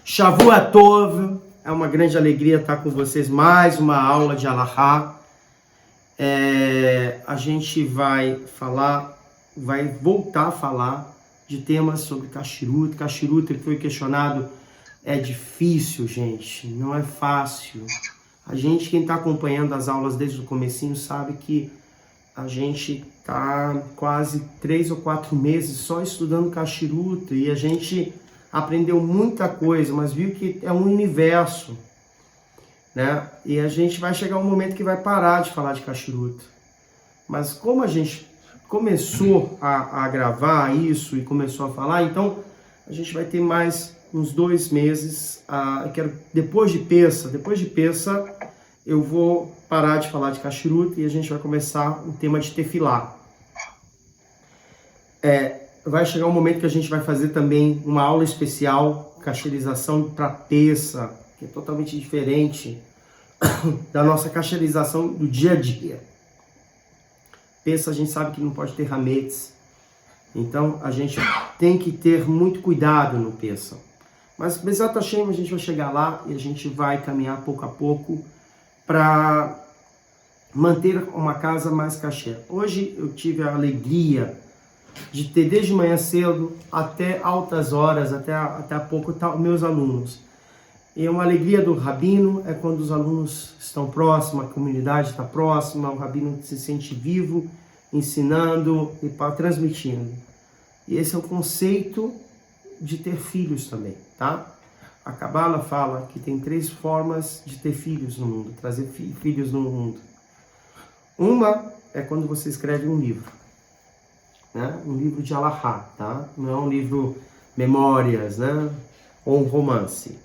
Shavua Tov, é uma grande alegria estar com vocês, mais uma aula de Alahá. A gente vai voltar a falar de temas sobre Kashrut. Kashrut que foi questionado, é difícil, gente, não é fácil. A gente, quem está acompanhando as aulas desde o comecinho, sabe que a gente está quase 3 ou 4 meses só estudando Kashrut e a gente aprendeu muita coisa, mas viu que é um universo, né? E a gente vai chegar um momento que vai parar de falar de Kashrut. Mas como a gente começou a gravar isso e começou a falar, então a gente vai ter mais uns 2 meses. Depois de Pessa, eu vou parar de falar de Kashrut e a gente vai começar o tema de Tefilá. Vai chegar um momento que a gente vai fazer também uma aula especial, kashrerização para Pessa, que é totalmente diferente da nossa kashrerização do dia a dia. Pessa a gente sabe que não pode ter hametz, então a gente tem que ter muito cuidado no Pessa. Mas Bezat Hashem, a gente vai chegar lá e a gente vai caminhar pouco a pouco para manter uma casa mais kasher. Hoje eu tive a alegria de ter desde manhã cedo até altas horas, até há pouco, meus alunos. E uma alegria do Rabino é quando os alunos estão próximos, a comunidade está próxima, o Rabino se sente vivo, ensinando e transmitindo. E esse é o conceito de ter filhos também, tá? A Kabbalah fala que tem 3 formas de ter filhos no mundo, trazer filhos no mundo. Uma é quando você escreve um livro. Né? Um livro de Alahá, tá? Não é um livro memórias, né? Ou um romance.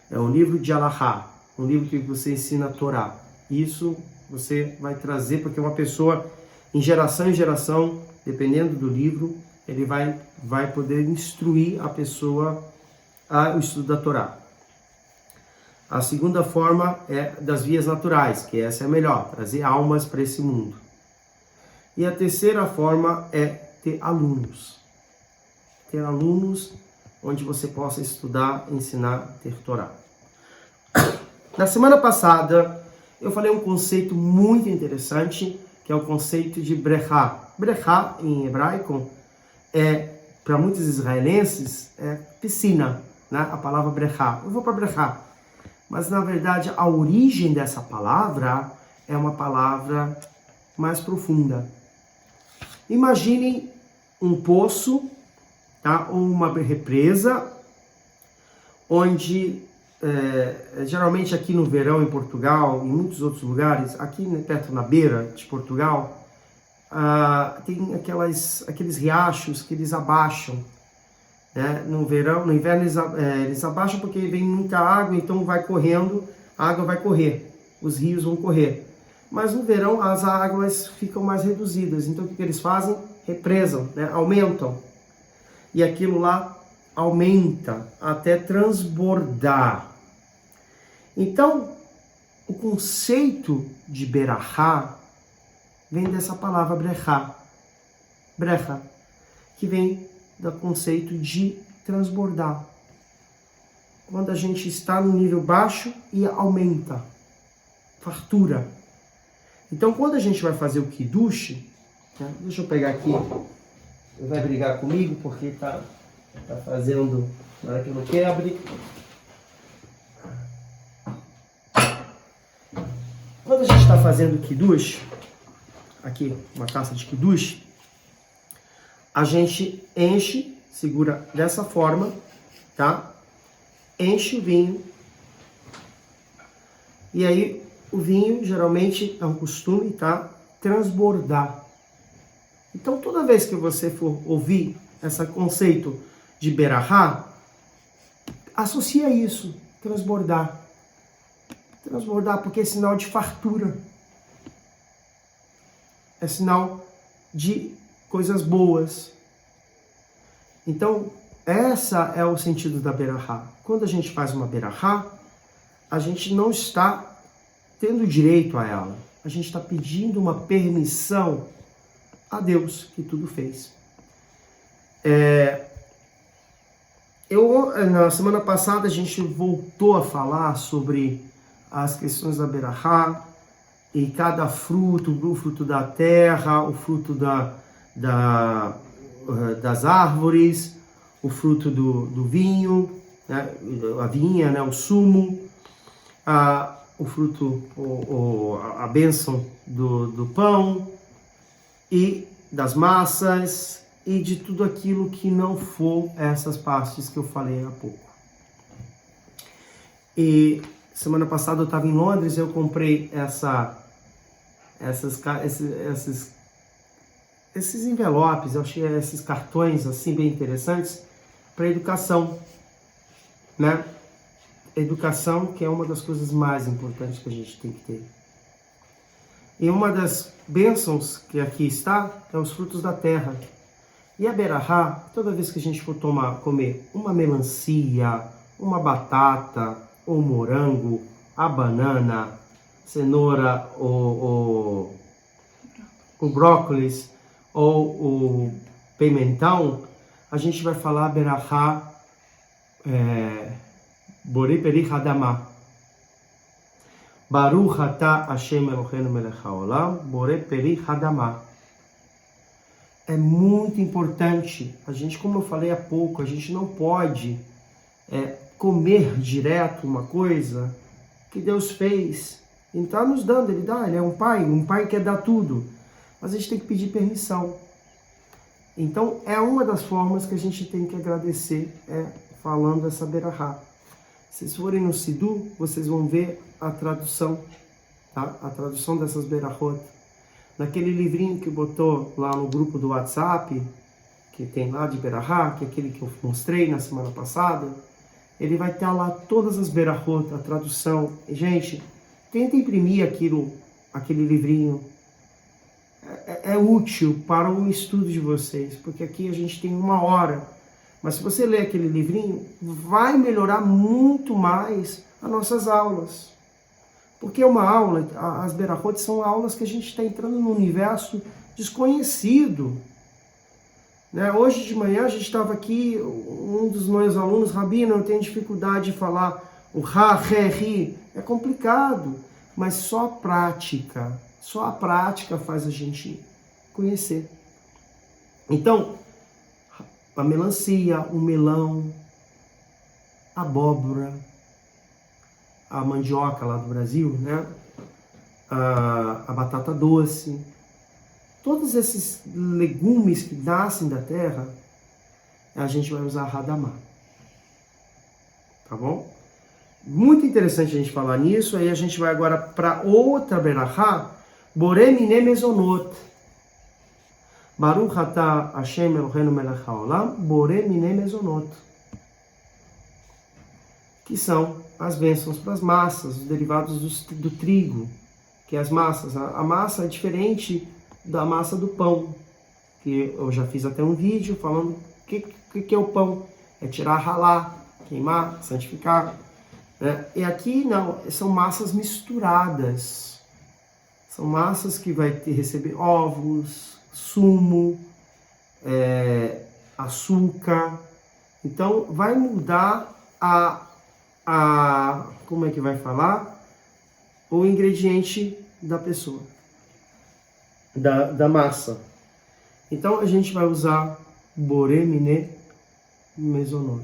É um livro de Alahá, um livro que você ensina a Torá. Isso você vai trazer, porque uma pessoa, em geração, dependendo do livro, ele vai poder instruir a pessoa ao estudo da Torá. A segunda forma é das vias naturais, que essa é melhor, trazer almas para esse mundo. E a terceira forma é ter alunos. Ter alunos onde você possa estudar, ensinar, ter Torá. Na semana passada, eu falei um conceito muito interessante, que é o conceito de brechá. Brechá, em hebraico, para muitos israelenses, é piscina, né? A palavra brechá. Eu vou para brechá. Mas, na verdade, a origem dessa palavra é uma palavra mais profunda. Imaginem um poço, tá? Ou uma represa, onde, geralmente aqui no verão em Portugal, em muitos outros lugares, aqui perto na beira de Portugal, tem aqueles riachos que eles abaixam. Né? No inverno eles abaixam porque vem muita água, então vai correndo, a água vai correr, os rios vão correr. Mas no verão as águas ficam mais reduzidas, então o que eles fazem? Represam, né? Aumentam. E aquilo lá aumenta até transbordar. Então, o conceito de berachá vem dessa palavra brechá. Brecha, que vem do conceito de transbordar. Quando a gente está no nível baixo e aumenta, fartura. Então, quando a gente vai fazer o Kiddush, né? Deixa eu pegar aqui, vai brigar comigo porque tá fazendo, na hora que eu não quebre. Quando a gente está fazendo o Kiddush, aqui uma taça de Kiddush, a gente enche, segura dessa forma, tá? Enche o vinho. E aí, o vinho, geralmente, é um costume, tá? Transbordar. Então, toda vez que você for ouvir esse conceito de berachá, associa isso, transbordar. Transbordar, porque é sinal de fartura. É sinal de coisas boas. Então, essa é o sentido da berachá. Quando a gente faz uma berachá, a gente não está tendo direito a ela. A gente está pedindo uma permissão a Deus que tudo fez. Na semana passada a gente voltou a falar sobre as questões da Berahá e cada fruto, o fruto da terra, o fruto das árvores, o fruto do vinho, né, a vinha, né, o sumo, o fruto, a bênção do pão e das massas e de tudo aquilo que não for essas partes que eu falei há pouco. E semana passada eu estava em Londres e eu comprei esses envelopes, eu achei esses cartões assim bem interessantes para educação, né? Educação, que é uma das coisas mais importantes que a gente tem que ter. E uma das bênçãos que aqui está é os frutos da terra. E a Berahá, toda vez que a gente for comer uma melancia, uma batata, ou morango, a banana, cenoura, o brócolis, ou o pimentão, a gente vai falar Berahá Borei Peri Hadamah. Baruch atah Hashem Eloheinu melech haolam, Borei Peri Hadamah. É muito importante, a gente, como eu falei há pouco, a gente não pode comer direto uma coisa que Deus fez. Ele está nos dando, ele dá, ele é um pai quer dar tudo, mas a gente tem que pedir permissão. Então, é uma das formas que a gente tem que agradecer, falando essa Berahá. Se vocês forem no Sidu, vocês vão ver a tradução, tá? A tradução dessas Berahot. Naquele livrinho que botou lá no grupo do WhatsApp, que tem lá de Berahá, que é aquele que eu mostrei na semana passada, ele vai ter lá todas as Berahot, a tradução. E, gente, tenta imprimir aquele livrinho. É útil para o estudo de vocês, porque aqui a gente tem 1 hora. Mas se você ler aquele livrinho, vai melhorar muito mais as nossas aulas. Porque é uma aula, as Berahot são aulas que a gente está entrando num universo desconhecido. Né? Hoje de manhã a gente estava aqui, um dos meus alunos, Rabino, eu tenho dificuldade de falar o Ha, He, Ri. É complicado, mas só a prática faz a gente conhecer. Então, a melancia, o melão, a abóbora, a mandioca lá do Brasil, né? A batata doce, todos esses legumes que nascem da terra, a gente vai usar Hadamah. Tá bom? Muito interessante a gente falar nisso. Aí a gente vai agora para outra Berahá, Borei Minei Mezonot. Baruch atah Hashem Eloheinu melech haolam, Borei Minei Mezonot. Que são as bênçãos para as massas, os derivados do trigo, que é as massas. A massa é diferente da massa do pão, que eu já fiz até um vídeo falando o que é o pão. É tirar, ralar, queimar, santificar. Né? E aqui não, são massas misturadas. São massas que vai receber ovos, sumo, açúcar. Então vai mudar como é que vai falar? O ingrediente da pessoa, da massa. Então a gente vai usar Borei Minei Mezonot.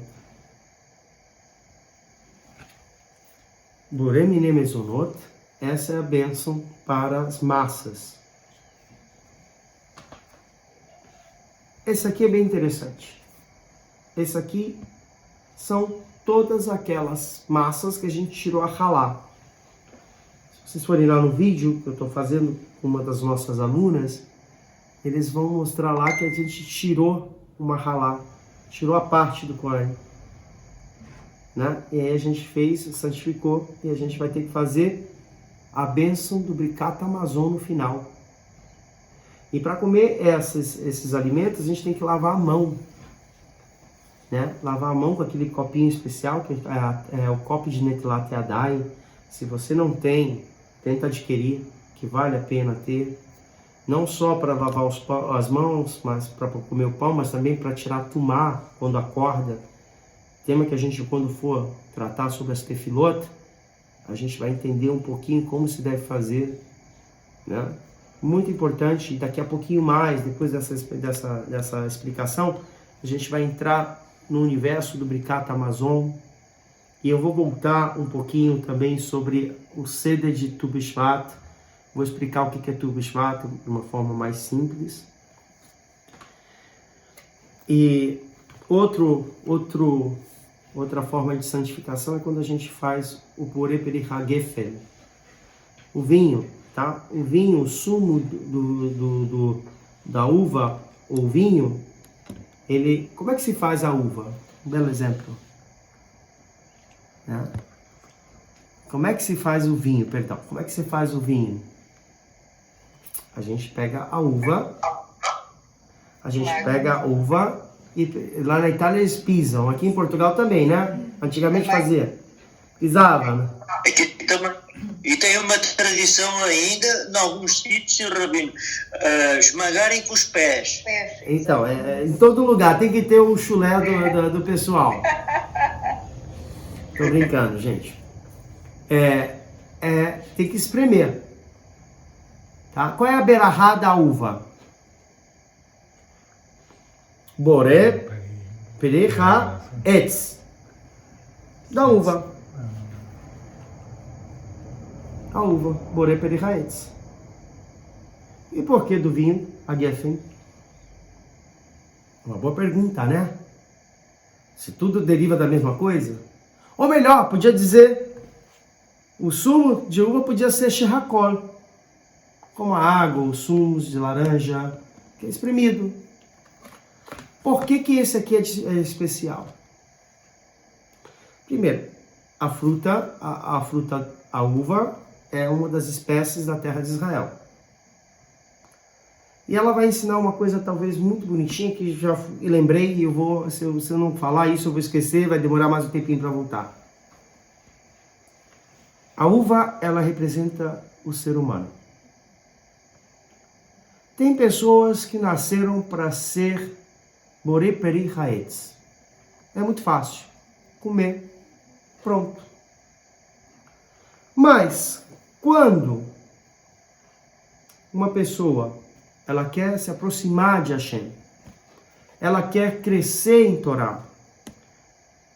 Borei Minei Mezonot, essa é a bênção para as massas. Esse aqui é bem interessante. Esse aqui são todas aquelas massas que a gente tirou a ralá. Se vocês forem lá no vídeo que eu estou fazendo com uma das nossas alunas, eles vão mostrar lá que a gente tirou uma ralá, tirou a parte do Kohen, né? E aí a gente santificou, e a gente vai ter que fazer a bênção do Birkat Hamazon no final. E para comer esses alimentos, a gente tem que lavar a mão. Né? Lavar a mão com aquele copinho especial, que é o copo de Netilat Yadayim. Se você não tem, tenta adquirir, que vale a pena ter. não só para lavar as mãos, mas para comer o pão, mas também para tirar tumá quando acorda. Tema que a gente, quando for tratar sobre as tefilot, a gente vai entender um pouquinho como se deve fazer, né? Muito importante, daqui a pouquinho mais, depois dessa explicação, a gente vai entrar no universo do Birkat Hamazon, e eu vou voltar um pouquinho também sobre o Seder de Tu B'Shvat. Vou explicar o que é Tu B'Shvat de uma forma mais simples. E outra forma de santificação é quando a gente faz o Borei Perich HaGefen, o vinho, tá? O vinho, o sumo da uva, o vinho, ele... Como é que se faz a uva? Um belo exemplo. Né? Como é que se faz o vinho? Perdão, como é que se faz o vinho? A gente pega a uva, e lá na Itália eles pisam, aqui em Portugal também, né? Antigamente fazia, pisava, né? E tem uma tradição ainda, em alguns sítios, Rabino, esmagarem com os pés. Então, em todo lugar tem que ter o chulé do pessoal. Tô brincando, gente. Tem que espremer. Tá? Qual é a berahá da uva? Borei Perich HaEtz. Da uva. A uva. Borei Perich HaEtz. E por que do vinho? A Geffen? Uma boa pergunta, né? Se tudo deriva da mesma coisa. Ou melhor, podia dizer, o sumo de uva podia ser shehakol, como a água, os sumos de laranja, que é espremido. Por que esse aqui é especial? Primeiro, a uva é uma das espécies da terra de Israel. E ela vai ensinar uma coisa talvez muito bonitinha, que já lembrei, e se eu não falar isso eu vou esquecer, vai demorar mais um tempinho para voltar. A uva, ela representa o ser humano. Tem pessoas que nasceram para ser Borei Perich HaEtz. É muito fácil. Comer. Pronto. Mas, quando uma pessoa ela quer se aproximar de Hashem, ela quer crescer em Torá,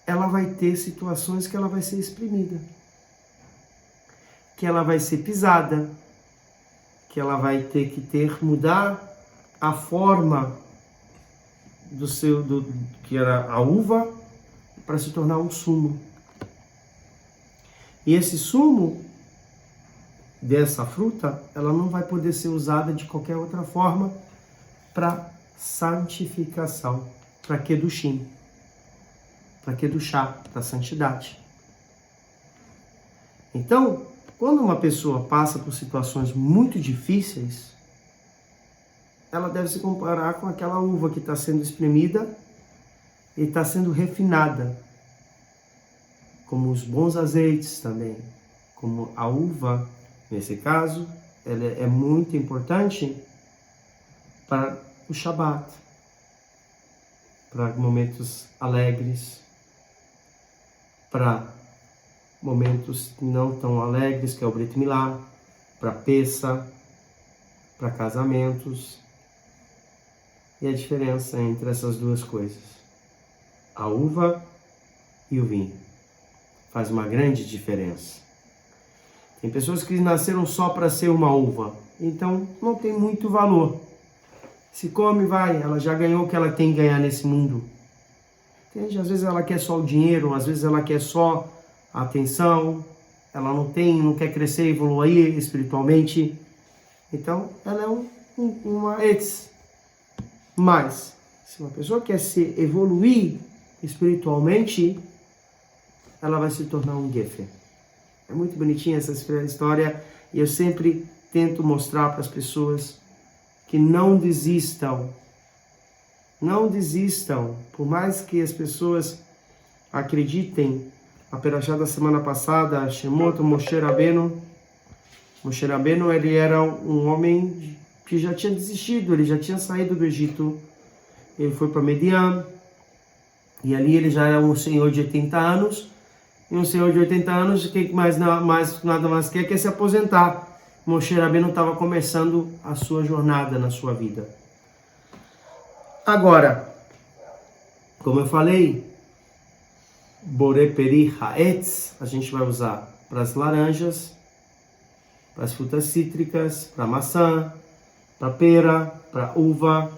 ela vai ter situações que ela vai ser exprimida, que ela vai ser pisada, que ela vai ter que mudar a forma que era a uva para se tornar um sumo. E esse sumo dessa fruta, ela não vai poder ser usada de qualquer outra forma para santificação, para kedushim, para kedushá, para santidade. Então, quando uma pessoa passa por situações muito difíceis, ela deve se comparar com aquela uva que está sendo espremida e está sendo refinada, como os bons azeites também, como a uva. Nesse caso, ela é muito importante para o Shabat, para momentos alegres, para momentos não tão alegres, que é o Brit Milá, para Pessa, para casamentos. E a diferença entre essas duas coisas, a uva e o vinho, faz uma grande diferença. Tem pessoas que nasceram só para ser uma uva, então não tem muito valor. Se come, vai, ela já ganhou o que ela tem que ganhar nesse mundo. Entende? Às vezes ela quer só o dinheiro, às vezes ela quer só a atenção, ela não quer crescer e evoluir espiritualmente. Então, ela é uma etz. Mas, se uma pessoa quer se evoluir espiritualmente, ela vai se tornar um gefer. É muito bonitinha essa história e eu sempre tento mostrar para as pessoas que não desistam. Não desistam. Por mais que as pessoas acreditem, a perashá da semana passada, Shemot Moshe Rabbeinu. Moshe Rabbeinu, ele era um homem que já tinha desistido, ele já tinha saído do Egito, ele foi para Midian, e ali ele já era um senhor de 80 anos, e um senhor de 80 anos, o que nada mais quer se aposentar. Moshe Rabbeinu estava começando a sua jornada na sua vida. Agora, como eu falei, Boré Peri Haetz, a gente vai usar para as laranjas, para as frutas cítricas, para maçã, para pera, para uva,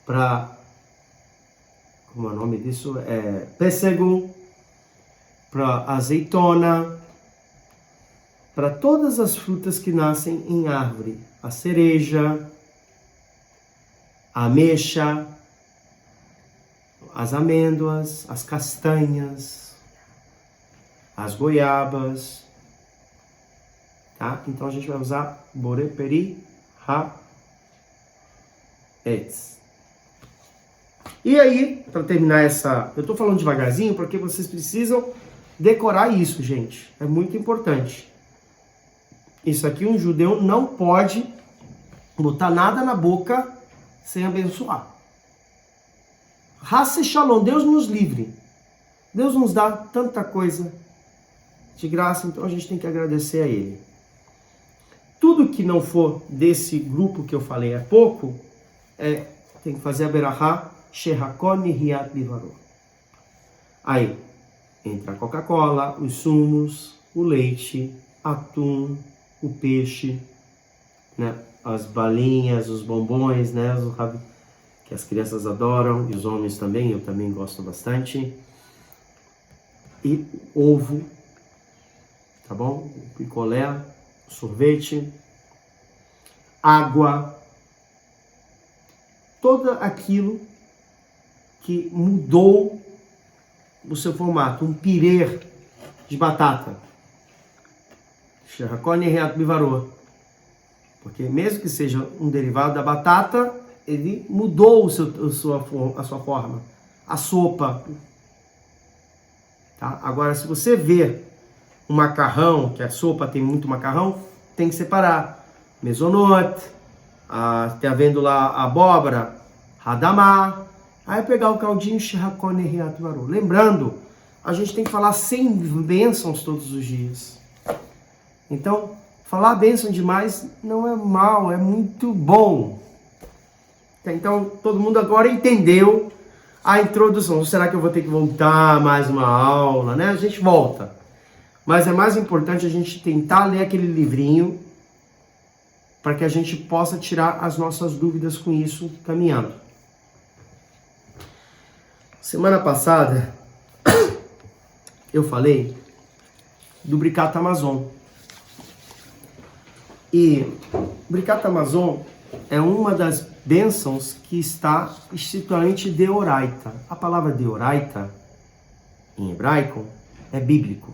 para, como é o nome disso? Pêssego, para azeitona, para todas as frutas que nascem em árvore, a cereja, a ameixa, as amêndoas, as castanhas, as goiabas, tá? Então a gente vai usar Boré Peri Haetz. E aí, para terminar eu tô falando devagarzinho porque vocês precisam decorar isso, gente. É muito importante. Isso aqui um judeu não pode botar nada na boca sem abençoar. Hasse Shalom, Deus nos livre. Deus nos dá tanta coisa de graça, então a gente tem que agradecer a Ele. Tudo que não for desse grupo que eu falei há pouco, tem que fazer a berahá, Shehakon Nihiat Bivarot. Aí, entra a Coca-Cola, os sumos, o leite, atum, o peixe, né? As balinhas, os bombons, né? Que as crianças adoram, e os homens também, eu também gosto bastante. E ovo, tá bom? O picolé, sorvete, água, tudo aquilo que mudou o seu formato, um pirê de batata. Porque mesmo que seja um derivado da batata, ele mudou a sua forma, a sopa. Tá? Agora, se você vê um macarrão, que a sopa tem muito macarrão, tem que separar. Mesonote, tá vendo lá a abóbora, hadamá. Aí pegar o caldinho, lembrando, a gente tem que falar 100 bênçãos todos os dias. Então, falar bênção demais não é mal, é muito bom. Então, todo mundo agora entendeu a introdução. Será que eu vou ter que voltar mais uma aula, né? A gente volta. Mas é mais importante a gente tentar ler aquele livrinho para que a gente possa tirar as nossas dúvidas com isso caminhando. Semana passada, eu falei do Birkat Hamazon. E Birkat Hamazon é uma das bênçãos que está estritamente deoraita. A palavra deoraita, em hebraico, é bíblico.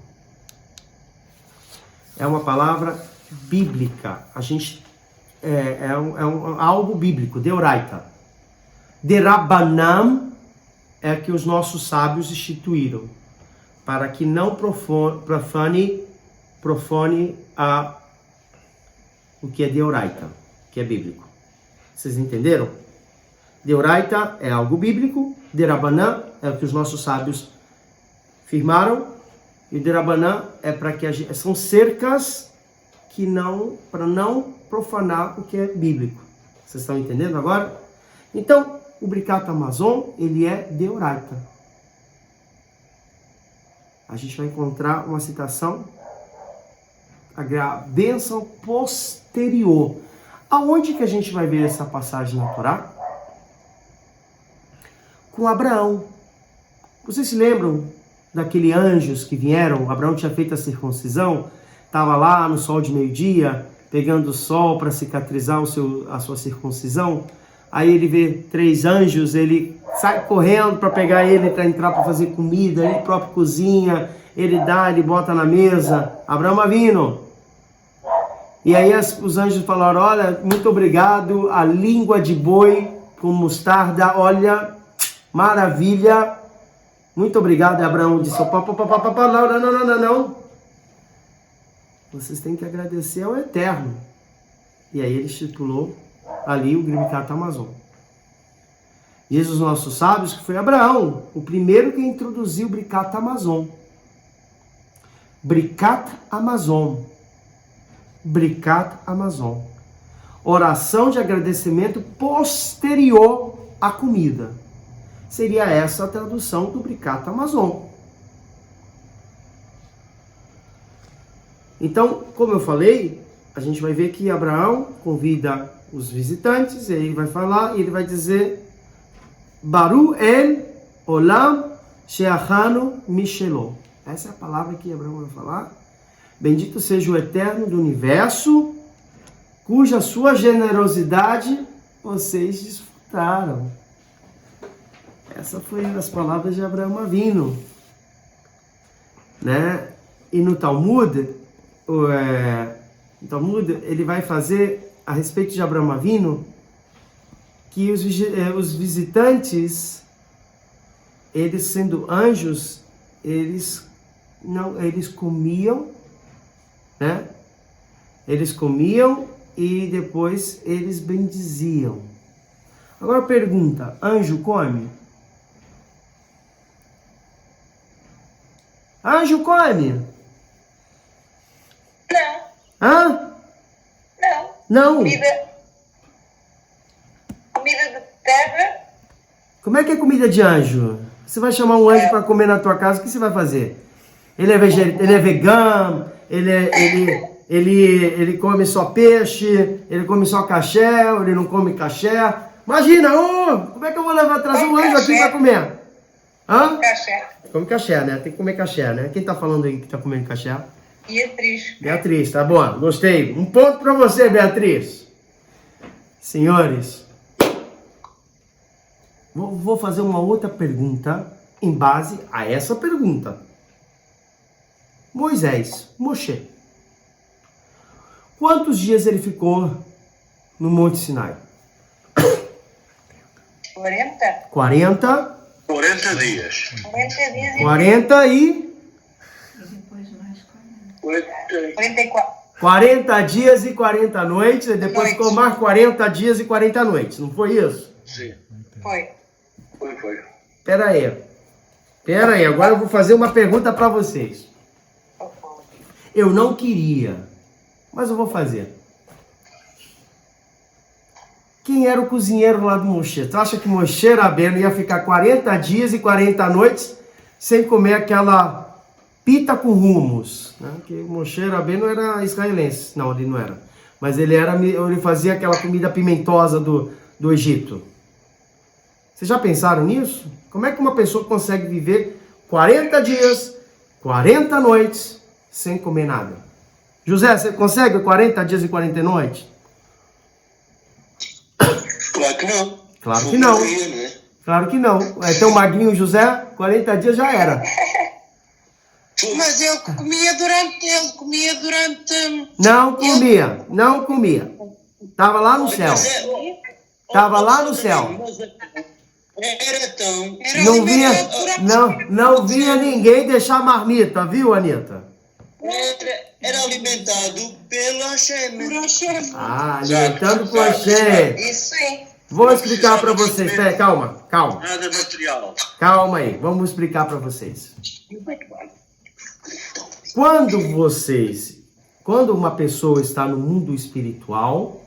É uma palavra bíblica. A gente algo bíblico, deoraita. Derabanam é que os nossos sábios instituíram para que não profane o que é deoraita, que é bíblico. Vocês entenderam? Deoraita é algo bíblico, Derabanã é o que os nossos sábios firmaram, e Derabanã é para que são cercas que para não profanar o que é bíblico. Vocês estão entendendo agora? Então, o Birkat Hamazon, ele é deoraita. A gente vai encontrar uma citação, a bênção posterior. Aonde que a gente vai ver essa passagem na Torá? Com Abraão. Vocês se lembram daqueles anjos que vieram? Abraão tinha feito a circuncisão, estava lá no sol de meio-dia, pegando o sol para cicatrizar a sua circuncisão. Aí ele vê 3 anjos, ele sai correndo para pegar ele, para entrar para fazer comida, ele próprio cozinha, ele bota na mesa. Abraão avino. E aí os anjos falaram, olha, muito obrigado, a língua de boi com mostarda, olha, maravilha. Muito obrigado, Abraão disse, não. Vocês têm que agradecer ao Eterno. E aí ele estipulou ali o Birkat Hamazon. Diz os nossos sábios que foi Abraão, o primeiro que introduziu o Birkat Hamazon. Birkat Hamazon. Birkat Hamazon. Oração de agradecimento posterior à comida. Seria essa a tradução do Birkat Hamazon. Então, como eu falei, a gente vai ver que Abraão convida os visitantes, e ele vai falar, e ele vai dizer Baru el olam she'achanu mishelo. Essa é a palavra que Abraão vai falar. Bendito seja o Eterno do Universo, cuja sua generosidade vocês desfrutaram. Essas foram as palavras de Abraão Avinu, né? E no Talmud, ele vai fazer a respeito de Abraão Avinu que os visitantes, eles sendo anjos, eles comiam, né? Eles comiam e depois eles bendiziam. Agora pergunta, anjo come? Anjo come? Não. Hã? Não. Não. Comida de terra. Como é que é comida de anjo? Você vai chamar um anjo para comer na tua casa, o que você vai fazer? Ele é vegano, ele come só peixe, ele come só caché, ele não come caché. Imagina, como é que eu vou trazer um anjo aqui para comer? Hã? Caché. Come caché, né? Tem que comer caché, né? Quem tá falando aí que tá comendo caché? Beatriz. Beatriz, tá bom, gostei. Um ponto para você, Beatriz. Senhores, vou fazer uma outra pergunta em base a essa pergunta. Moisés, Moshe, quantos dias ele ficou no Monte Sinai? 40? 40 dias. 40 dias e 40 e... Depois mais 44. 40 dias e 40 noites, e depois Noites. ficou mais 40 dias e 40 noites, não foi isso? Sim. Foi. Foi. Pera aí, agora eu vou fazer uma pergunta para vocês. Eu não queria, mas eu vou fazer. Quem era o cozinheiro lá do Moshe? Tu acha que Moshe Rabbeinu ia ficar 40 dias e 40 noites sem comer aquela pita com hummus? Né? Porque Moshe Rabbeinu era israelense. Não, ele não era. Mas ele fazia aquela comida pimentosa do Egito. Vocês já pensaram nisso? Como é que uma pessoa consegue viver 40 dias, 40 noites sem comer nada? José, você consegue 40 dias e 40 noites? Claro que não. Claro que não. Né? Claro que não. É tão magrinho, José, 40 dias já era. Mas ele comia durante... Não comia. Tava lá no céu. Tava lá no céu. Era tão... Não vinha ninguém deixar marmita, viu, Anitta? Era alimentado pelo Hashem. Ah, alimentando com Hashem. Isso aí. Vou explicar para vocês. Pera, calma. Nada material. Calma aí, vamos explicar para vocês. Quando uma pessoa está no mundo espiritual,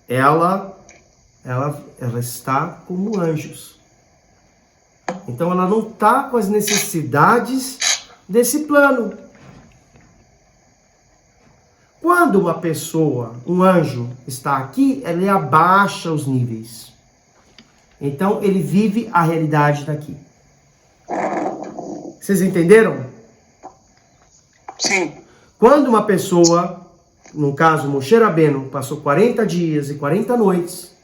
ela está como anjos. Então ela não está com as necessidades desse plano. Quando uma pessoa, um anjo, está aqui, ele abaixa os níveis. Então ele vive a realidade daqui. Vocês entenderam? Sim. Quando uma pessoa, no caso Moshe Rabbeinu, passou 40 dias e 40 noites,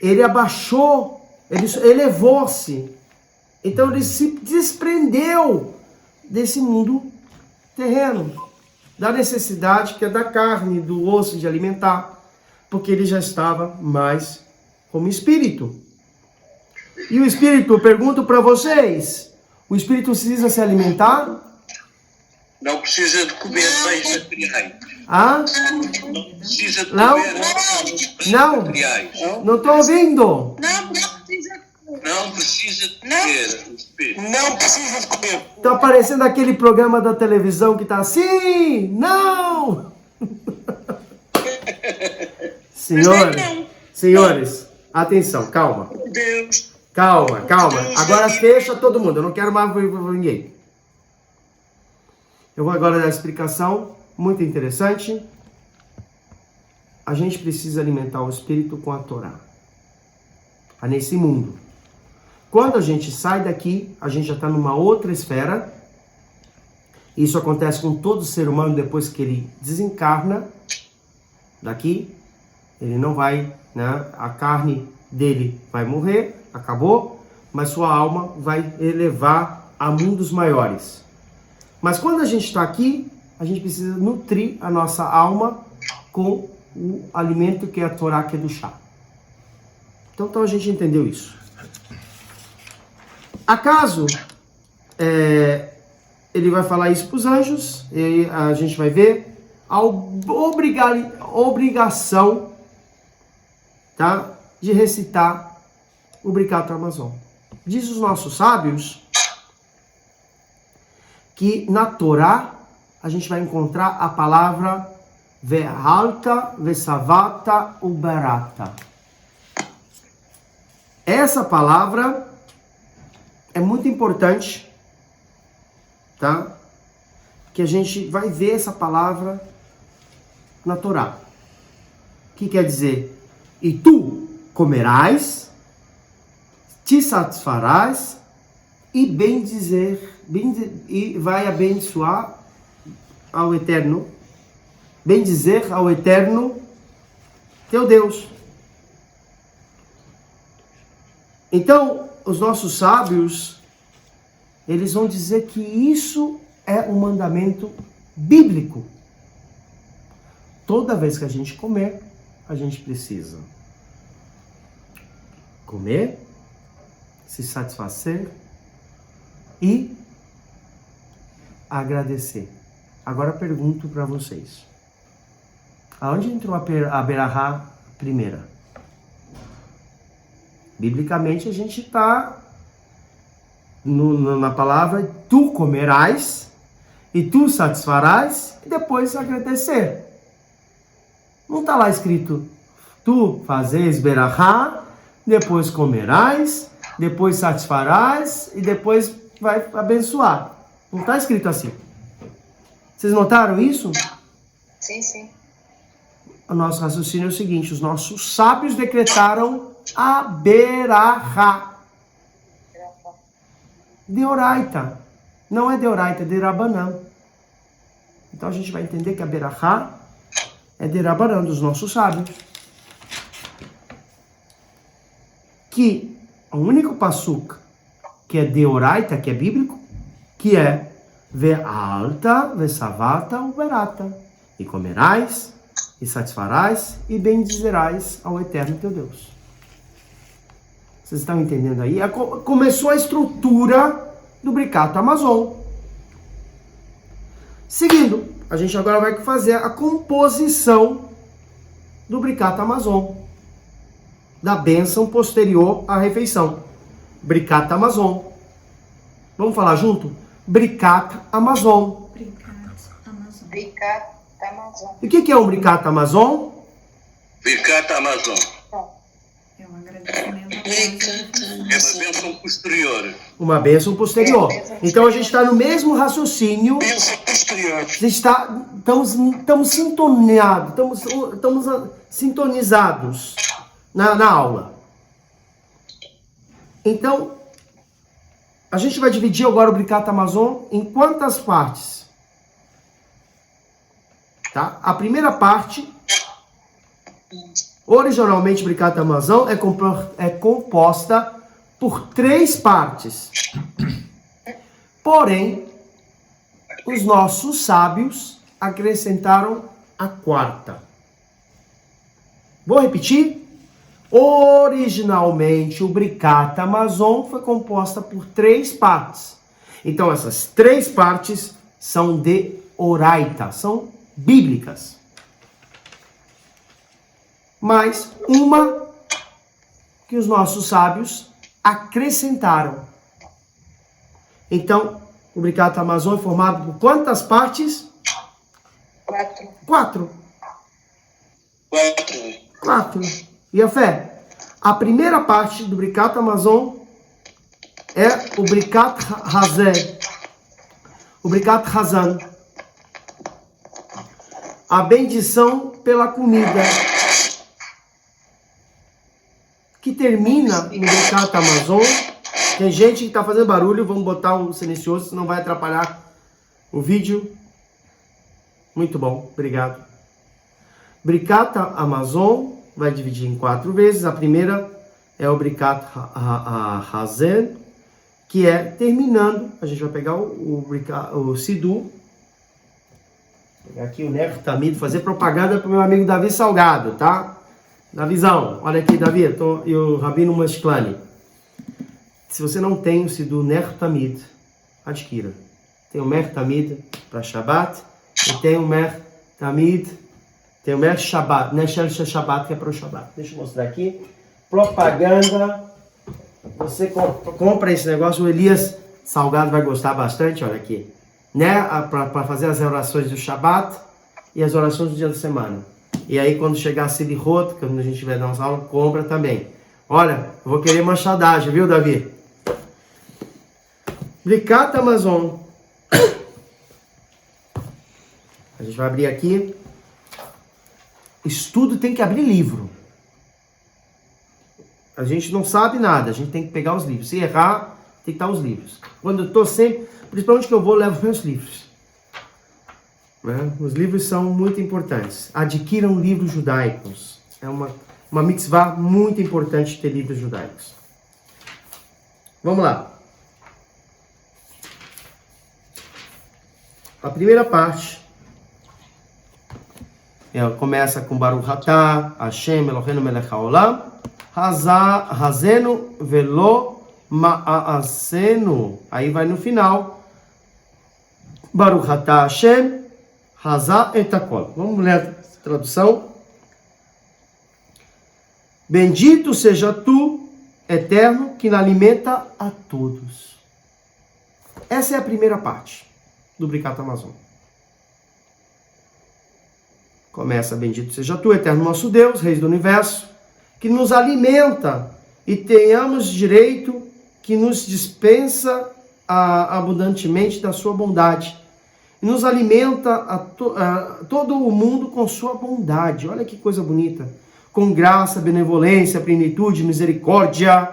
ele abaixou, ele elevou-se. Então ele se desprendeu desse mundo terreno, da necessidade que é da carne, do osso, de alimentar, porque ele já estava mais como espírito. E o espírito, eu pergunto para vocês, o espírito precisa se alimentar? Não precisa de comer bens materiais. Ah? Não precisa de Não? comer bens Não. materiais. Não estou ouvindo. Não precisa. Não precisa de comer o espírito. Não precisa de comer. Tá aparecendo aquele programa da televisão que tá assim, não! Senhores, atenção, calma. Deus. Calma. Agora fecha todo mundo, eu não quero mais ouvir ninguém. Eu vou agora dar a explicação, muito interessante. A gente precisa alimentar o espírito com a Torá. Nesse mundo. Quando a gente sai daqui, a gente já está numa outra esfera. Isso acontece com todo ser humano depois que ele desencarna daqui. Ele não vai, né? A carne dele vai morrer, acabou, mas sua alma vai elevar a mundos maiores. Mas quando a gente está aqui, a gente precisa nutrir a nossa alma com o alimento que é a Torá, que é do chá. Então a gente entendeu isso. Acaso ele vai falar isso para os anjos, e a gente vai ver a obrigação, tá, de recitar o Birkat Hamazon. Diz os nossos sábios que na Torá a gente vai encontrar a palavra Ve'alta, Ve'savata, Uberata. Essa palavra é muito importante, tá? Que a gente vai ver essa palavra na Torá. O que quer dizer? E tu comerás, te satisfarás e e vai abençoar ao Eterno, bendizer ao Eterno teu Deus. Então, os nossos sábios, eles vão dizer que isso é um mandamento bíblico. Toda vez que a gente comer, a gente precisa comer, se satisfazer e agradecer. Agora pergunto para vocês. Aonde entrou a Berahá primeira? Biblicamente a gente está na palavra tu comerás e tu satisfarás e depois agradecer. Não está lá escrito tu fazes Berahá, depois comerás, depois satisfarás e depois vai abençoar. Não está escrito assim. Vocês notaram isso? Sim. O nosso raciocínio é o seguinte: os nossos sábios decretaram a Berahá. Deoraita. Não é Deoraita, é Derabanan. Então a gente vai entender que a Berahá é Derabanan, dos nossos sábios. Que o único passuk que é Deoraita, que é bíblico, que é Ve'alta, Ve'savata, Uberata. E comerás, e satisfarás, e bendizerás ao Eterno teu Deus. Vocês estão entendendo aí? Começou a estrutura do Birkat Hamazon. Seguindo, a gente agora vai fazer a composição do Birkat Hamazon, da bênção posterior à refeição. Birkat Hamazon. Vamos falar junto? Birkat Hamazon. Birkat Hamazon. E o que é um Birkat Hamazon? Birkat Hamazon. É um agradecimento. É uma bênção posterior. Uma bênção posterior. Então a gente está no mesmo raciocínio. Bênção posterior. A gente estamos sintonizados na aula. Então, a gente vai dividir agora o Birkat Hamazon em quantas partes? Tá? A primeira parte, originalmente o Birkat Hamazon é composta por 3 partes. Porém, os nossos sábios acrescentaram a 4ª. Vou repetir? Originalmente, o Birkat Hamazon foi composta por 3 partes. Então, essas 3 partes são de oraita, são bíblicas. Mas uma que os nossos sábios acrescentaram. Então, o Birkat Hamazon é formado por quantas partes? 4. 4. E a fé? A primeira parte do Birkat Hamazon é o Birkat Hazan. O Birkat Hazan. A bendição pela comida. Que termina no Birkat Hamazon. Tem gente que está fazendo barulho, vamos botar um silencioso, senão vai atrapalhar o vídeo. Muito bom, obrigado. Birkat Hamazon vai dividir em 4 vezes. A primeira é o Birkat Hazan, que é terminando. A gente vai pegar o Siddur. Vou pegar aqui o Ner Tamid, fazer propaganda para o meu amigo Davi Salgado, tá? Davizão, olha aqui, Davi, e o Rabino Mashklani. Se você não tem o Siddur Ner Tamid, adquira. Tem o Ner Tamid para Shabbat e tem o Ner Tamid, tem o Ner Shabbat, Ner Shabbat que é para o Shabbat. Deixa eu mostrar aqui. Propaganda. Você compra esse negócio, o Elias Salgado vai gostar bastante, olha aqui. Né? Para fazer as orações do Shabbat e as orações do dia da semana. E aí quando chegar a Selichot, quando a gente vai dar umas aulas, compra também. Olha, eu vou querer machadagem, viu, Davi? Birkat Hamazon. A gente vai abrir aqui. Estudo tem que abrir livro. A gente não sabe nada, a gente tem que pegar os livros. Se errar, tem que estar os livros. Quando eu estou sempre, principalmente que eu vou, eu levo meus livros. Né? Os livros são muito importantes. Adquiram livros judaicos. É uma mitzvah muito importante ter livros judaicos. Vamos lá. A primeira parte começa com Baruch Atah, Hashem Eloheinu melech haolam, Hazenu velo ma'asenu. Aí vai no final. Baruch Atah Hashem, Hazá et hakol. Vamos ler a tradução. Bendito seja tu, eterno, que alimenta a todos. Essa é a primeira parte do Birkat Hamazon. Começa, bendito seja tu, eterno nosso Deus, Rei do Universo, que nos alimenta e tenhamos direito, que nos dispensa abundantemente da sua bondade. E nos alimenta a todo o mundo com sua bondade. Olha que coisa bonita. Com graça, benevolência, plenitude, misericórdia.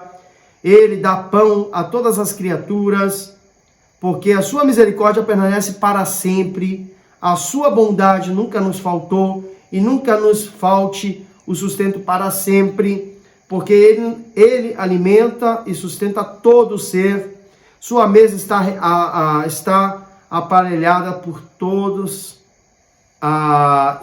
Ele dá pão a todas as criaturas, porque a sua misericórdia permanece para sempre. A sua bondade nunca nos faltou e nunca nos falte o sustento para sempre, porque ele alimenta e sustenta todo o ser. Sua mesa está aparelhada por todos,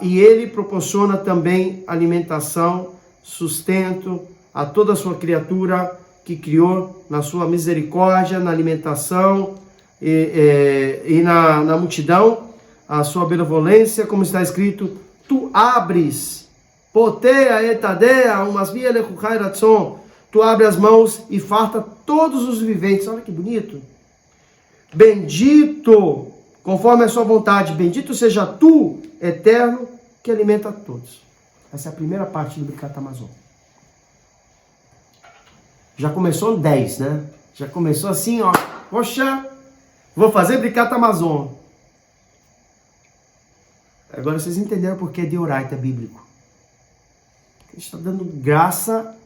e ele proporciona também alimentação, sustento a toda a sua criatura que criou na sua misericórdia, na alimentação e na multidão, a sua benevolência, como está escrito, tu abres, poteia etadea, umas via lechuchai ratzon, tu abre as mãos e farta todos os viventes. Olha que bonito. Bendito, conforme a sua vontade, bendito seja tu, eterno, que alimenta a todos. Essa é a primeira parte do Birkat Hamazon. Já começou 10, né? Já começou assim, ó. Poxa, vou fazer Birkat Hamazon. Agora vocês entenderam por que de oraita é bíblico. A gente está dando graça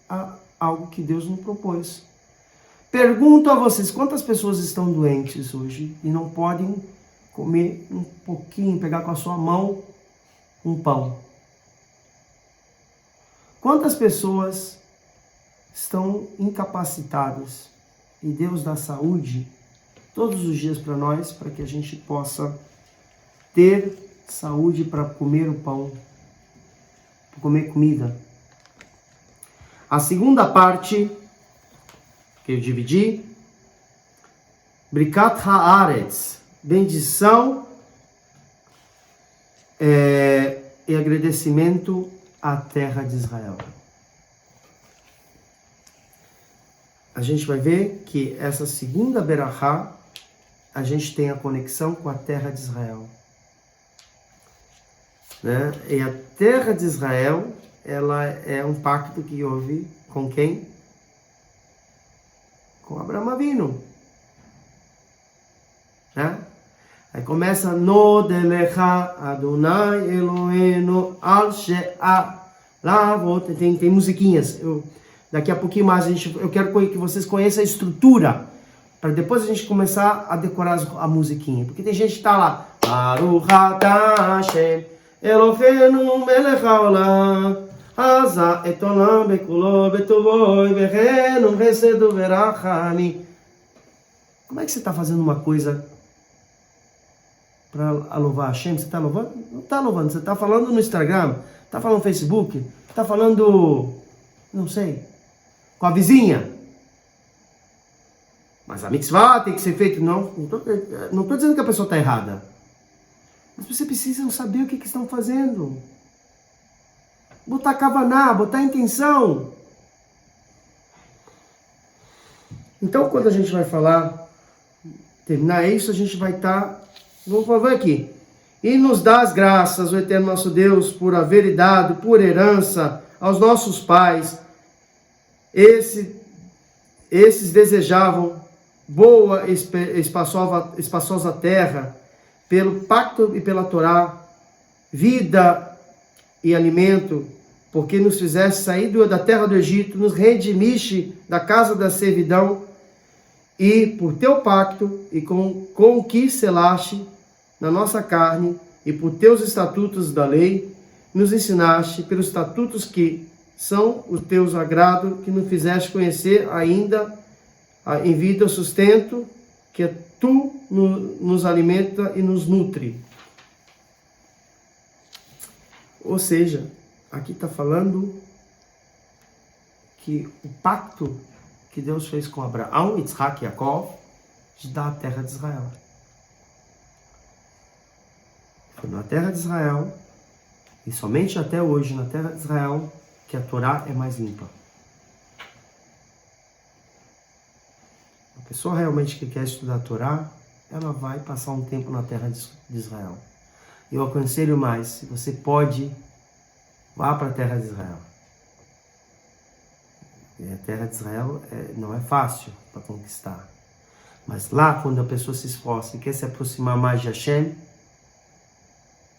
a algo que Deus nos propôs. Pergunto a vocês, quantas pessoas estão doentes hoje e não podem comer um pouquinho, pegar com a sua mão um pão? Quantas pessoas estão incapacitadas e Deus dá saúde todos os dias para nós, para que a gente possa ter saúde para comer o pão, para comer comida? A segunda parte que eu dividi, Birkat Haaretz, bendição e agradecimento à terra de Israel. A gente vai ver que essa segunda berachá, a gente tem a conexão com a terra de Israel. Né? E a terra de Israel, ela é um pacto que houve com quem? Com Abraão Avinu. Né? Aí começa no delecha Adonai Eloheinu al she'a lavot. Tem musiquinhas. Daqui a pouquinho mais eu quero que vocês conheçam a estrutura, para depois a gente começar a decorar a musiquinha. Porque tem gente que está lá, Baruch atah Hashem Eloheinu melech haolam Haza et olam bekulo betovoi vechenu resedu verachami. Como é que você está fazendo uma coisa para louvar Hashem? Você está louvando? Não está louvando. Você está falando no Instagram, está falando no Facebook, está falando, não sei, com a vizinha. Mas a mitzvah tem que ser feita. Não estou dizendo que a pessoa está errada. Mas você precisa saber o que estão fazendo. Botar kavaná, botar intenção. Então, quando a gente vai terminar isso, a gente vai estar... Vamos ver aqui. E nos dá as graças, o eterno nosso Deus, por haver dado por herança aos nossos pais. Esses desejavam boa, espaçosa terra, pelo pacto e pela Torá, vida e alimento, porque nos fizeste sair da terra do Egito, nos redimiste da casa da servidão, e por teu pacto e com o que selaste na nossa carne, e por teus estatutos da lei, nos ensinaste pelos estatutos que são os teus agrados, que nos fizeste conhecer ainda em vida o sustento, que tu nos alimenta e nos nutre. Ou seja, aqui está falando que o pacto que Deus fez com Abraão, Yitzhak e Jacó, de dar a terra de Israel. Foi na terra de Israel, e somente até hoje, na terra de Israel, que a Torá é mais limpa. A pessoa realmente que quer estudar a Torá, ela vai passar um tempo na terra de Israel. Eu aconselho mais, se você pode, vá para a terra de Israel. E a terra de Israel não é fácil para conquistar. Mas lá, quando a pessoa se esforça e quer se aproximar mais de Hashem,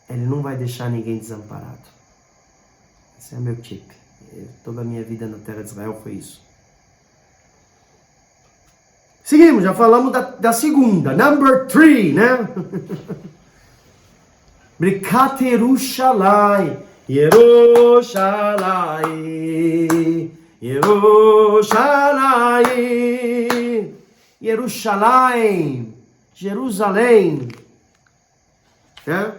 ele não vai deixar ninguém desamparado. Esse é meu tip. Toda a minha vida na terra de Israel foi isso. Seguimos, já falamos da segunda. Number 3, né? Brikat Yerushalayim. Yerushalayim. Yerushalayim. Yerushalayim. Jerusalém. É?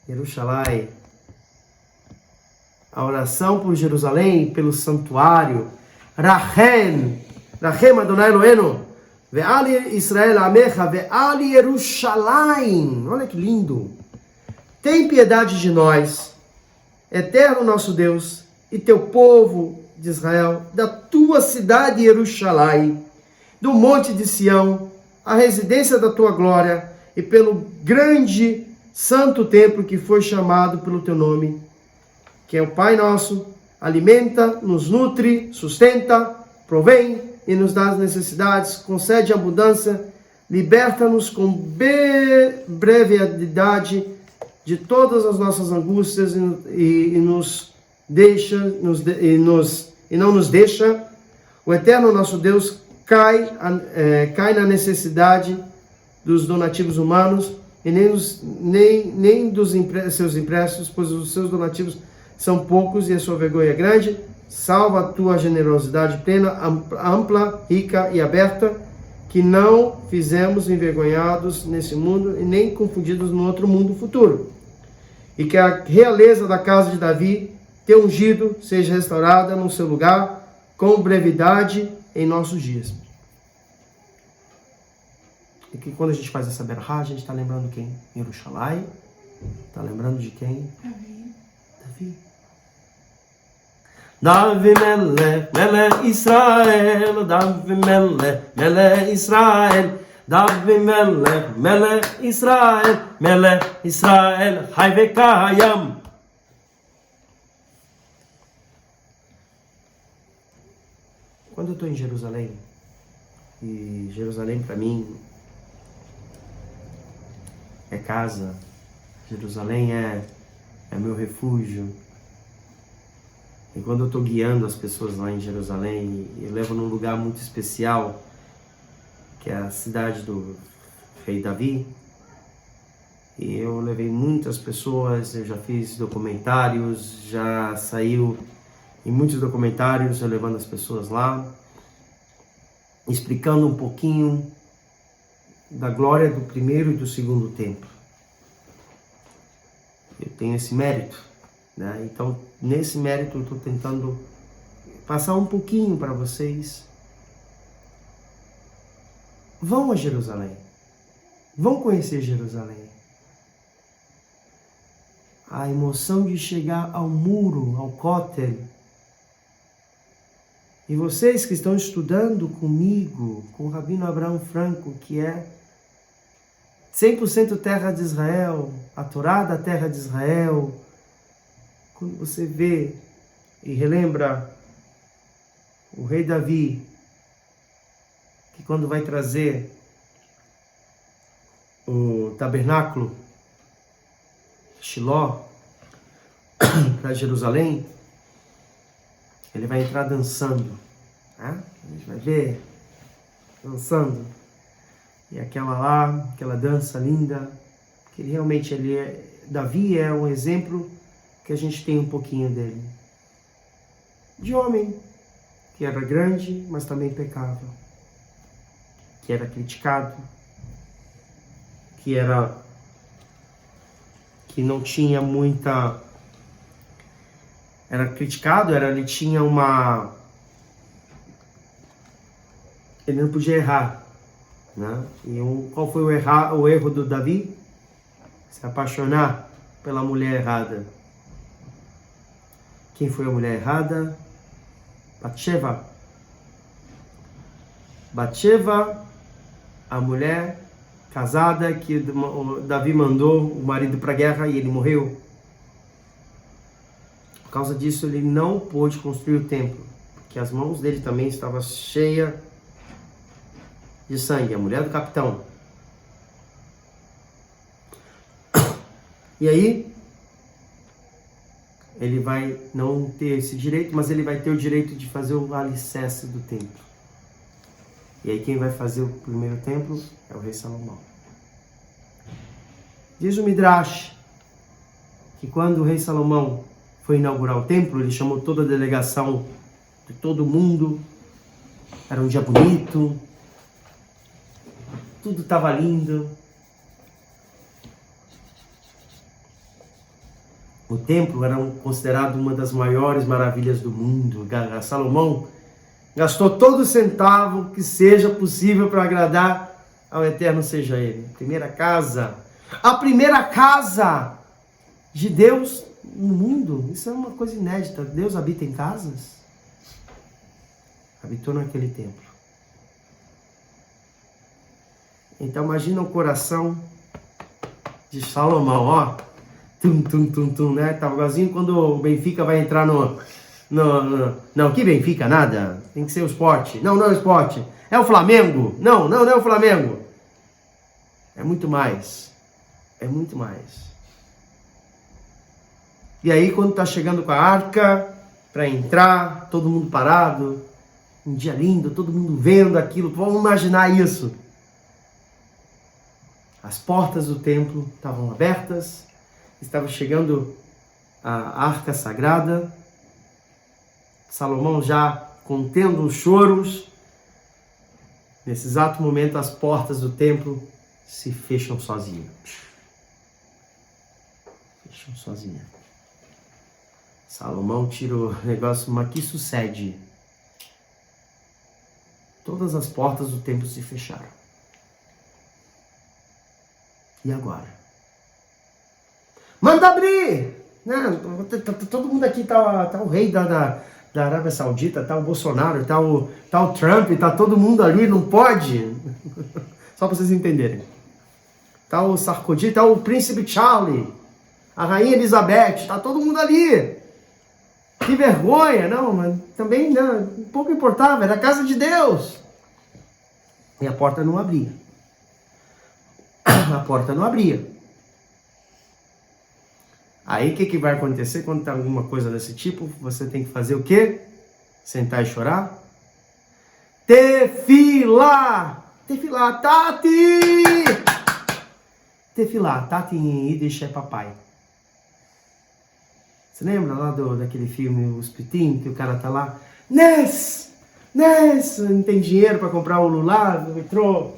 Yerushalayim. A oração por Jerusalém, pelo santuário. Rachem Adonai Eloheinu, ve'al Israel amecha, ve'al Yerushalayim. Olha que lindo. Tem piedade de nós, eterno nosso Deus, e teu povo de Israel, da tua cidade Yerushalayim, do monte de Sião, a residência da tua glória, e pelo grande santo templo que foi chamado pelo teu nome, que é o Pai nosso, alimenta, nos nutre, sustenta, provém e nos dá as necessidades, concede abundância, liberta-nos com brevidade de todas as nossas angústias e não nos deixa. O eterno nosso Deus cai na necessidade dos donativos humanos e nem dos seus empréstimos, pois os seus donativos são poucos e a sua vergonha é grande. Salva a tua generosidade plena, ampla, rica e aberta, que não fizemos envergonhados nesse mundo e nem confundidos no outro mundo futuro. E que a realeza da casa de Davi, teu ungido, seja restaurada no seu lugar com brevidade em nossos dias. E que quando a gente faz essa berrá, a gente está lembrando quem? Yerushalayim. Está lembrando de quem? Davi. Davi Melech, Melech Israel. Davi Melech, Melech Israel. Davi Melech, Melech Israel. Melech Israel, Hai Vekayam. Quando eu estou em Jerusalém, e Jerusalém para mim é casa, Jerusalém é meu refúgio. E quando eu estou guiando as pessoas lá em Jerusalém, eu levo num lugar muito especial, que é a cidade do rei Davi. E eu levei muitas pessoas, eu já fiz documentários, já saiu em muitos documentários, eu levando as pessoas lá, explicando um pouquinho da glória do primeiro e do segundo templo. Eu tenho esse mérito, né? Então, nesse mérito, eu estou tentando passar um pouquinho para vocês. Vão a Jerusalém. Vão conhecer Jerusalém. A emoção de chegar ao muro, ao Kotel. E vocês que estão estudando comigo, com o Rabino Abraham Franco, que é 100% terra de Israel, a Torá da terra de Israel, quando você vê e relembra o rei Davi, que quando vai trazer o tabernáculo Shiló para Jerusalém, ele vai entrar dançando, né? A gente vai ver dançando. E aquela dança linda, que realmente Davi é um exemplo que a gente tem um pouquinho dele. De homem, que era grande, mas também pecava. Que era criticado, que não tinha muita... Era criticado, ele tinha ele não podia errar, né? E qual foi o erro do Davi? Se apaixonar pela mulher errada. Quem foi a mulher errada? Batsheva. Batsheva, a mulher casada que o Davi mandou o marido para a guerra e ele morreu. Por causa disso, ele não pôde construir o templo, porque as mãos dele também estavam cheias de sangue, a mulher do capitão. E aí, ele vai não ter esse direito, mas ele vai ter o direito de fazer o alicerce do templo. E aí quem vai fazer o primeiro templo é o rei Salomão. Diz o Midrash que quando o rei Salomão foi inaugurar o templo, ele chamou toda a delegação de todo mundo. Era um dia bonito, tudo estava lindo. O templo era considerado uma das maiores maravilhas do mundo. Salomão gastou todo centavo que seja possível para agradar ao Eterno seja Ele. A primeira casa de Deus no mundo. Isso é uma coisa inédita. Deus habita em casas. Habitou naquele templo. Então imagina o coração de Salomão, ó. Tum, tum, tum, tum, né? Tava igualzinho quando o Benfica vai entrar Não, que Benfica? Nada. Tem que ser o Sport. Não é o Sport. É o Flamengo. Não é o Flamengo. É muito mais. É muito mais. E aí, quando tá chegando com a arca, para entrar, todo mundo parado, um dia lindo, todo mundo vendo aquilo, vamos imaginar isso. As portas do templo estavam abertas, estava chegando a arca sagrada, Salomão já contendo os choros. Nesse exato momento, as portas do templo se fecham sozinhas. Fecham sozinhas. Salomão tira o negócio, mas que sucede? Todas as portas do templo se fecharam. E agora? Manda abrir! Né? Todo mundo aqui tá o rei da Arábia Saudita, tá o Bolsonaro, tá o Trump, tá todo mundo ali, não pode? Só para vocês entenderem. Tá o Sarkozy, tá o Príncipe Charles, a Rainha Elizabeth, tá todo mundo ali. Que vergonha, não, mas também não, pouco importava, era a casa de Deus. E a porta não abria. A porta não abria. Aí o que vai acontecer quando tem alguma coisa desse tipo? Você tem que fazer o quê? Sentar e chorar? Tefilá! Tefilá, Tati! Tefilá, Tati em Yiddish é papai. Você lembra lá daquele filme O Splitim, que o cara tá lá? Ness! Não tem dinheiro para comprar o lulado, entrou,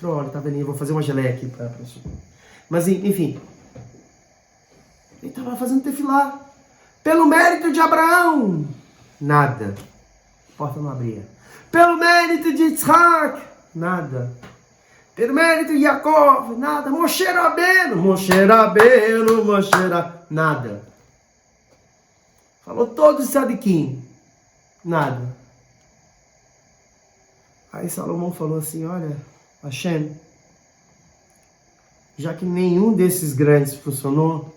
olha, tá vendo? Eu vou fazer uma geleia aqui para você. Mas enfim, ele estava fazendo tefilá. Pelo mérito de Abraão, nada. A porta não abria. Pelo mérito de Yitzhak, nada. Pelo mérito de Yaakov, nada. Moshe Rabbeinu, nada. Falou todos os tzadikim, nada. Aí Salomão falou assim, olha, Hashem, já que nenhum desses grandes funcionou,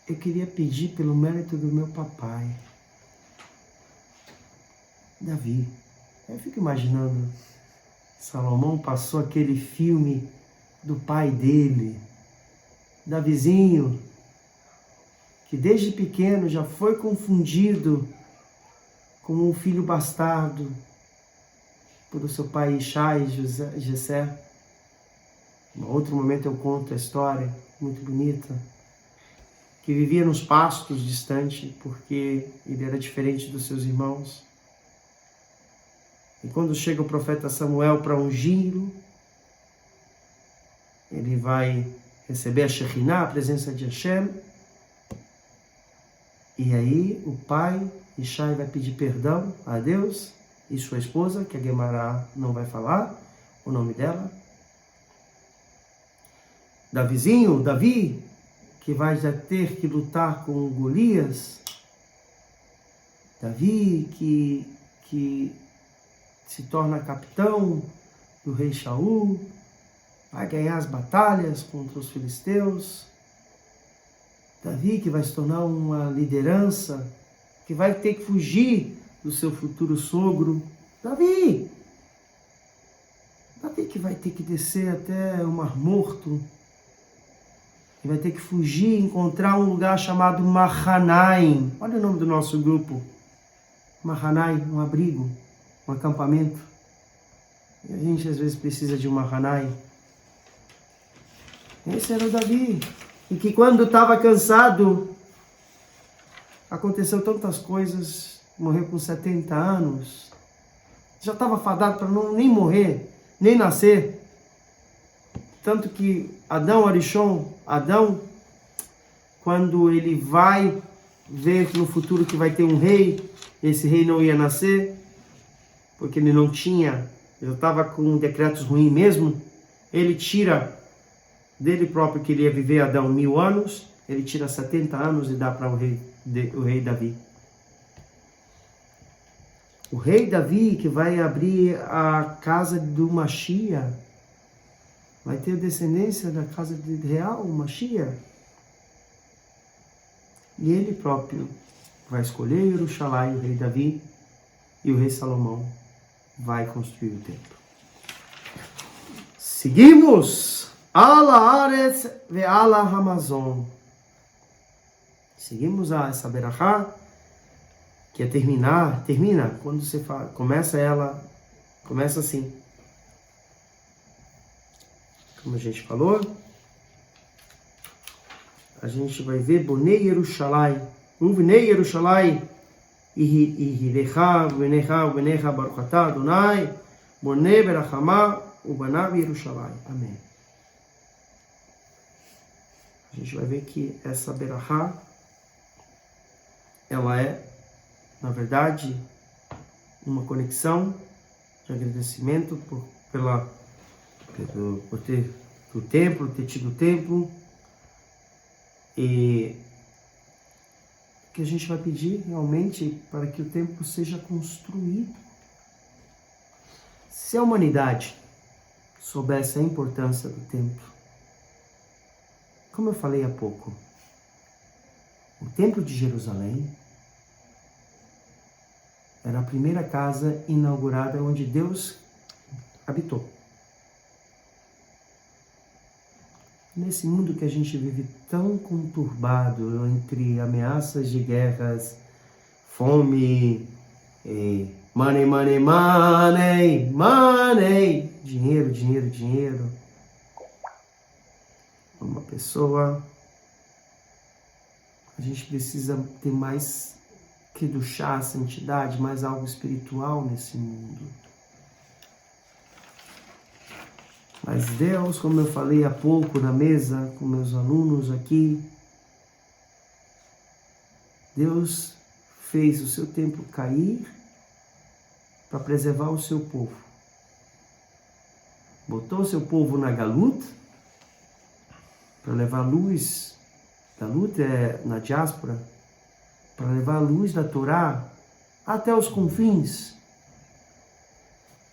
eu queria pedir pelo mérito do meu papai, Davi. Aí eu fico imaginando, Salomão passou aquele filme do pai dele, Davizinho, que desde pequeno já foi confundido como um filho bastardo por seu pai Ishai e Jessé. Em outro momento eu conto a história, muito bonita, que vivia nos pastos distante, porque ele era diferente dos seus irmãos. E quando chega o profeta Samuel para ungí-lo, ele vai receber a Shekhinah, a presença de Hashem, e aí o pai Ishai vai pedir perdão a Deus e sua esposa, que a Guemará não vai falar o nome dela. Davi, que vai já ter que lutar com Golias. Davi, que se torna capitão do rei Shaul, vai ganhar as batalhas contra os filisteus. Davi, que vai se tornar uma liderança, que vai ter que fugir do seu futuro sogro. Davi, que vai ter que descer até o Mar Morto, que vai ter que fugir e encontrar um lugar chamado Mahanaim. Olha o nome do nosso grupo. Mahanaim, um abrigo, um acampamento. E a gente às vezes precisa de um Mahanaim. Esse era o Davi. E que quando estava cansado, aconteceu tantas coisas, morreu com 70 anos, já estava fadado para nem morrer, nem nascer. Tanto que Adão, quando ele vai ver no futuro que vai ter um rei, esse rei não ia nascer, porque ele não tinha, ele estava com decretos ruins mesmo, ele tira dele próprio que ele ia viver Adão 1000 anos, ele tira 70 anos e dá para o rei Davi. O rei Davi que vai abrir a casa do Mashiach, vai ter descendência da casa real, o Mashiach. E ele próprio vai escolher Jerusalém, o rei Davi, e o rei Salomão vai construir o templo. Seguimos! Ala Aretz ve ala Hamazon. Seguimos essa berachá, que é termina, quando você começa assim. Como a gente falou, a gente vai ver Bonei Yerushalai, Uvnei Yerushalai, Ihirecha, Uvenecha, Baruch atah Adonai, Bonei Berachama, Ubanav Yerushalai. Amém. A gente vai ver que essa berachá, ela é, na verdade, uma conexão de agradecimento por ter o templo, ter tido o templo. E que a gente vai pedir realmente para que o templo seja construído. Se a humanidade soubesse a importância do templo, como eu falei há pouco, o Templo de Jerusalém era a primeira casa inaugurada onde Deus habitou. Nesse mundo que a gente vive tão conturbado entre ameaças de guerras, fome, money, money, money, money, dinheiro, dinheiro, dinheiro. Uma pessoa, a gente precisa ter mais kedushá, santidade, mais algo espiritual nesse mundo. Mas Deus, como eu falei há pouco na mesa com meus alunos aqui, Deus fez o seu templo cair para preservar o seu povo. Botou o seu povo na galuta para levar a luz. Galuta é na diáspora, para levar a luz da Torá até os confins.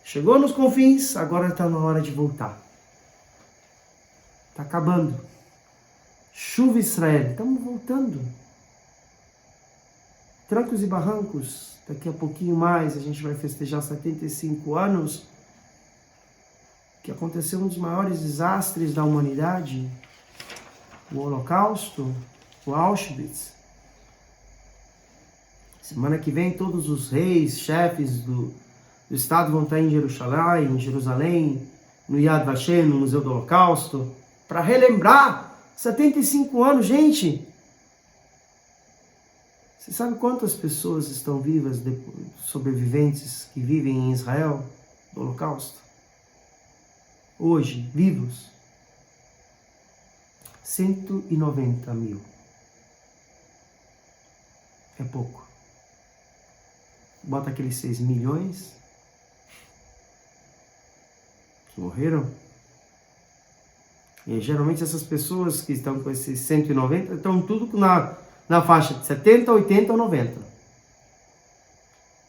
Chegou nos confins, agora está na hora de voltar. Está acabando. Chuva Israel, estamos voltando. Trancos e barrancos, daqui a pouquinho mais a gente vai festejar 75 anos que aconteceu um dos maiores desastres da humanidade, o Holocausto, o Auschwitz. Semana que vem todos os reis, chefes do Estado vão estar em Jerusalém, no Yad Vashem, no Museu do Holocausto, para relembrar 75 anos, gente. Você sabe quantas pessoas estão vivas, sobreviventes que vivem em Israel do Holocausto? Hoje, vivos? 190 mil. É pouco. Bota aqueles 6 milhões que morreram. E geralmente essas pessoas que estão com esses 190 estão tudo na faixa de 70, 80 ou 90.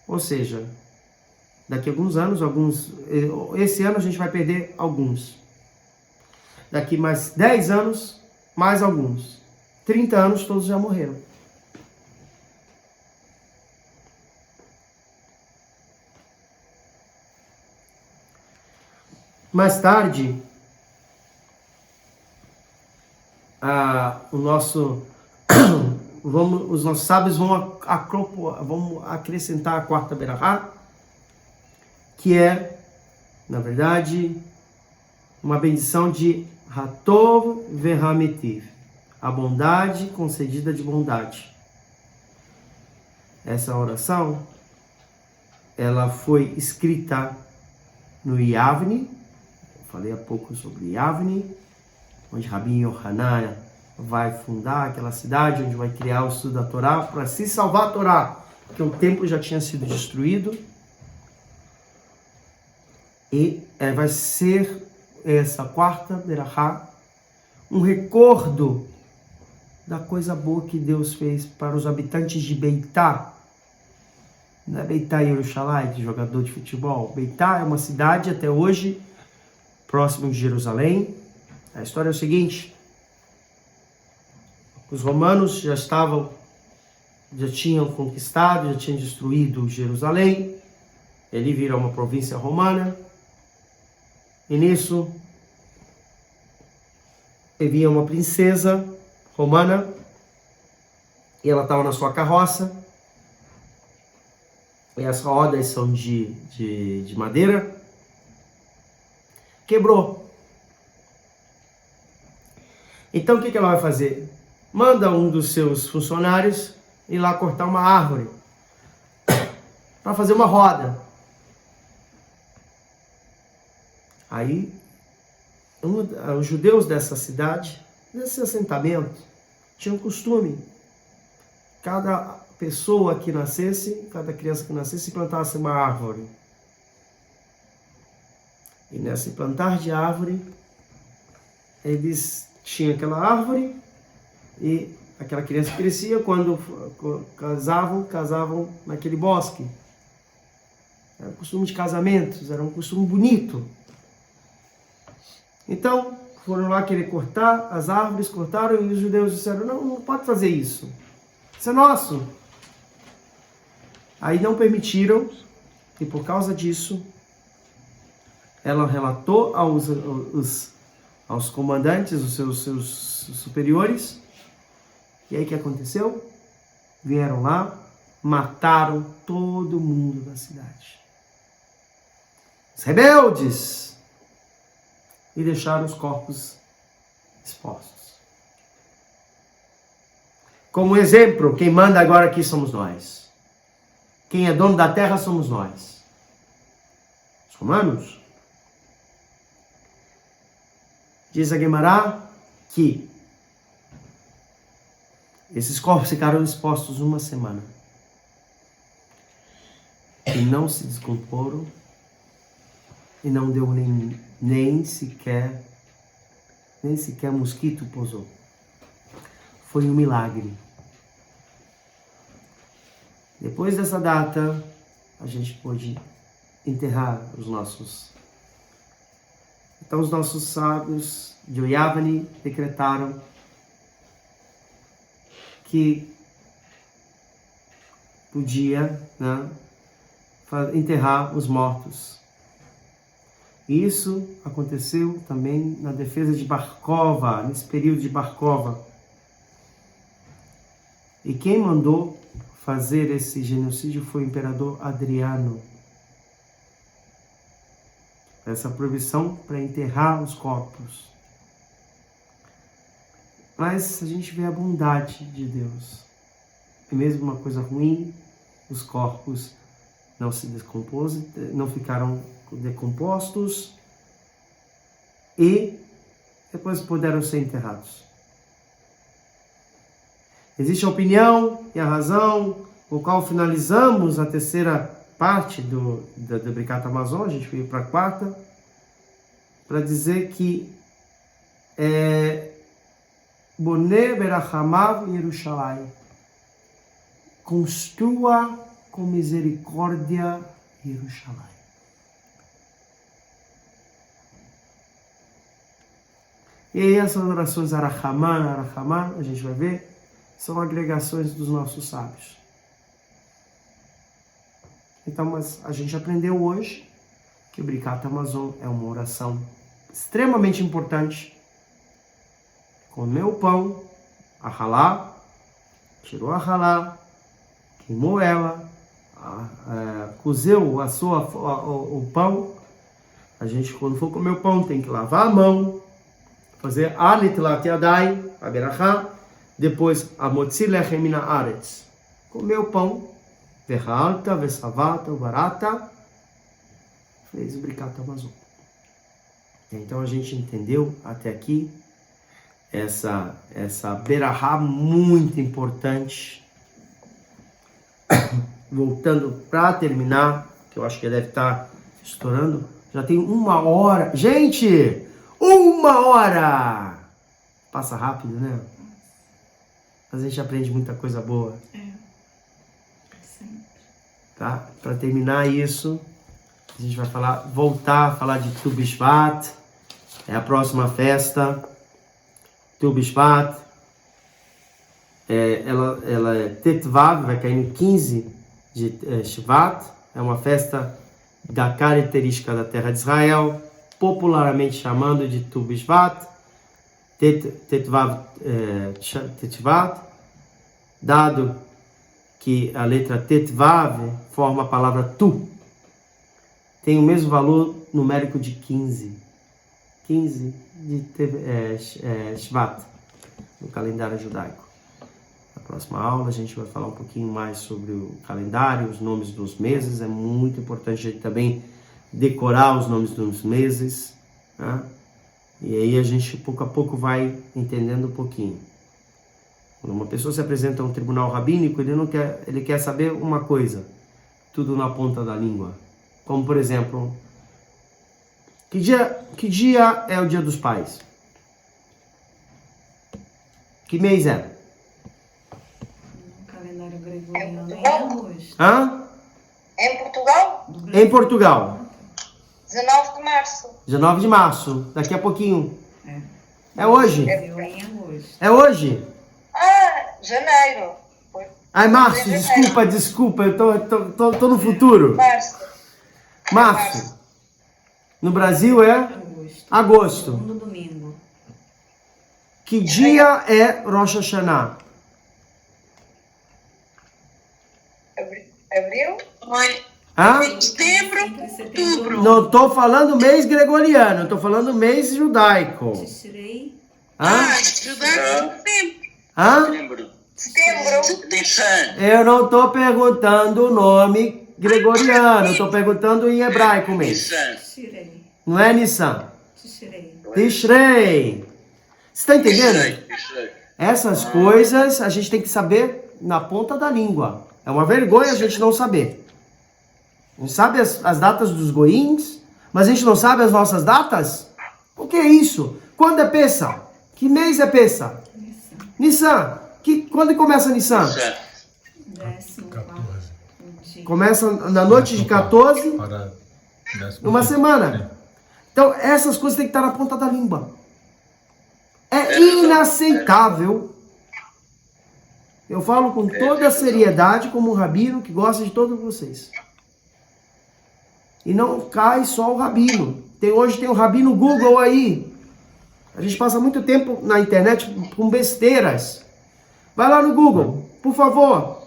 Ou seja, daqui a alguns anos, esse ano a gente vai perder alguns. Daqui mais 10 anos, mais alguns. 30 anos, todos já morreram. Mais tarde, os nossos sábios vão acrescentar a quarta berachá, que é, na verdade, uma bendição de Hatov Vehametiv, a bondade concedida de bondade. Essa oração, ela foi escrita no Yavne, eu falei há pouco sobre Yavne, onde Rabbi Yohanan vai fundar aquela cidade, onde vai criar o estudo da Torá, para se salvar a Torá, porque o templo já tinha sido destruído. E vai ser essa quarta berachá um recordo da coisa boa que Deus fez para os habitantes de Beitá. Não é Beitá Yerushalayim, de jogador de futebol. Beitá é uma cidade até hoje próximo de Jerusalém. A história é o seguinte: os romanos já tinham conquistado, já tinham destruído Jerusalém. Ele vira uma província romana. E nisso havia uma princesa romana e ela estava na sua carroça. E as rodas são de madeira. Quebrou. Então o que ela vai fazer? Manda um dos seus funcionários ir lá cortar uma árvore para fazer uma roda. Aí, os judeus dessa cidade, desse assentamento, tinham costume. Cada pessoa que nascesse, cada criança que nascesse, plantasse uma árvore. E nesse plantar de árvore, eles tinham aquela árvore e aquela criança crescia. Quando casavam naquele bosque. Era um costume de casamentos, era um costume bonito. Então, foram lá querer cortar as árvores, cortaram, e os judeus disseram, não pode fazer isso. Isso é nosso. Aí não permitiram, e por causa disso, ela relatou aos comandantes, os seus superiores. E aí o que aconteceu? Vieram lá, mataram todo mundo da cidade. Os rebeldes! E deixaram os corpos expostos. Como exemplo, quem manda agora aqui somos nós. Quem é dono da terra somos nós. Os romanos. Diz a Guemará que esses corpos ficaram expostos uma semana. E não se descomporam. E não deu nem sequer mosquito pousou. Foi um milagre. Depois dessa data, a gente pôde enterrar os nossos. Então os nossos sábios de Yavani decretaram que podia, né, enterrar os mortos. Isso aconteceu também na defesa de Barkova, nesse período de Barkova. E quem mandou fazer esse genocídio foi o imperador Adriano. Essa proibição para enterrar os corpos. Mas a gente vê a bondade de Deus. E mesmo uma coisa ruim, os corpos não se decompuseram, não ficaram decompostos e depois puderam ser enterrados. Existe a opinião e a razão, o qual finalizamos a terceira parte do Birkat Hamazon, a gente veio para a quarta, para dizer que Boneh berachamav Yerushalayim, construa com misericórdia Yerushalayim. E aí essas orações Arahaman, a gente vai ver, são agregações dos nossos sábios. Então, mas a gente aprendeu hoje que o Birkat Hamazon é uma oração extremamente importante. Comeu o pão, a halá, tirou a halá, queimou ela, cozeu o pão. A gente, quando for comer o pão, tem que lavar a mão, fazer a netilat yadayim, a berachá, depois a motzi lechem min haaretz. Comeu o pão, verhalta, vesavata, uvarata, fez o Birkat Hamazon. Então a gente entendeu até aqui essa berachá muito importante. Voltando para terminar, que eu acho que deve estar estourando, já tem 1 hora. Gente, 1 hora! Passa rápido, né? Mas a gente aprende muita coisa boa. Sempre. Tá? Para terminar isso, a gente vai voltar a falar de Tu Bishvat. É a próxima festa. Tu Bishvat. Ela é Tetvav, vai cair no 15 de Shvat. É uma festa da característica da terra de Israel, popularmente chamando de Tu Bishvat, Tetvav, dado que a letra Tetvav forma a palavra Tu, tem o mesmo valor numérico de 15 de Shvat, no calendário judaico. Na próxima aula a gente vai falar um pouquinho mais sobre o calendário, os nomes dos meses. É muito importante a gente também decorar os nomes dos meses, né? E aí a gente pouco a pouco vai entendendo um pouquinho. Quando uma pessoa se apresenta a um tribunal rabínico, ele quer saber uma coisa, tudo na ponta da língua. Como por exemplo, o Que dia é o Dia dos Pais? Que mês é? O calendário gregoriano é em agosto. Hã? Em Portugal, Em Portugal. 19 de março. 19 de março. Daqui a pouquinho. É. É hoje? Brasil é em agosto. É hoje? Janeiro. Ai, março, desculpa. Eu tô no futuro. Março. Março. No Brasil é Agosto. agosto. Segundo domingo. Que dia é Rosh Hashanah? Abril? Hã? Setembro, Sempre setembro. Não tô falando mês gregoriano, tô falando mês judaico. Tishrei. Hã? estudar setembro. Hã? Setembro. Setembro. Nissan. Eu não tô perguntando o nome gregoriano, eu tô perguntando em hebraico mesmo. Nissan. Tishrei. Não é Nissan. Tishrei. Tishrei. Você tá entendendo? Nissan. Essas coisas a gente tem que saber na ponta da língua. É uma vergonha a gente não saber. A gente sabe as datas dos goins, mas a gente não sabe as nossas datas? O que é isso? Quando é Pessa? Que mês é Pessa? Nissan. Quando começa Nissan? 14º dia. Começa na noite de 14, Para uma semana. Então, essas coisas têm que estar na ponta da língua. É inaceitável. Eu falo com toda a seriedade, como um rabino que gosta de todos vocês. E não cai só o rabino. Hoje tem o rabino Google aí. A gente passa muito tempo na internet com besteiras. Vai lá no Google, por favor.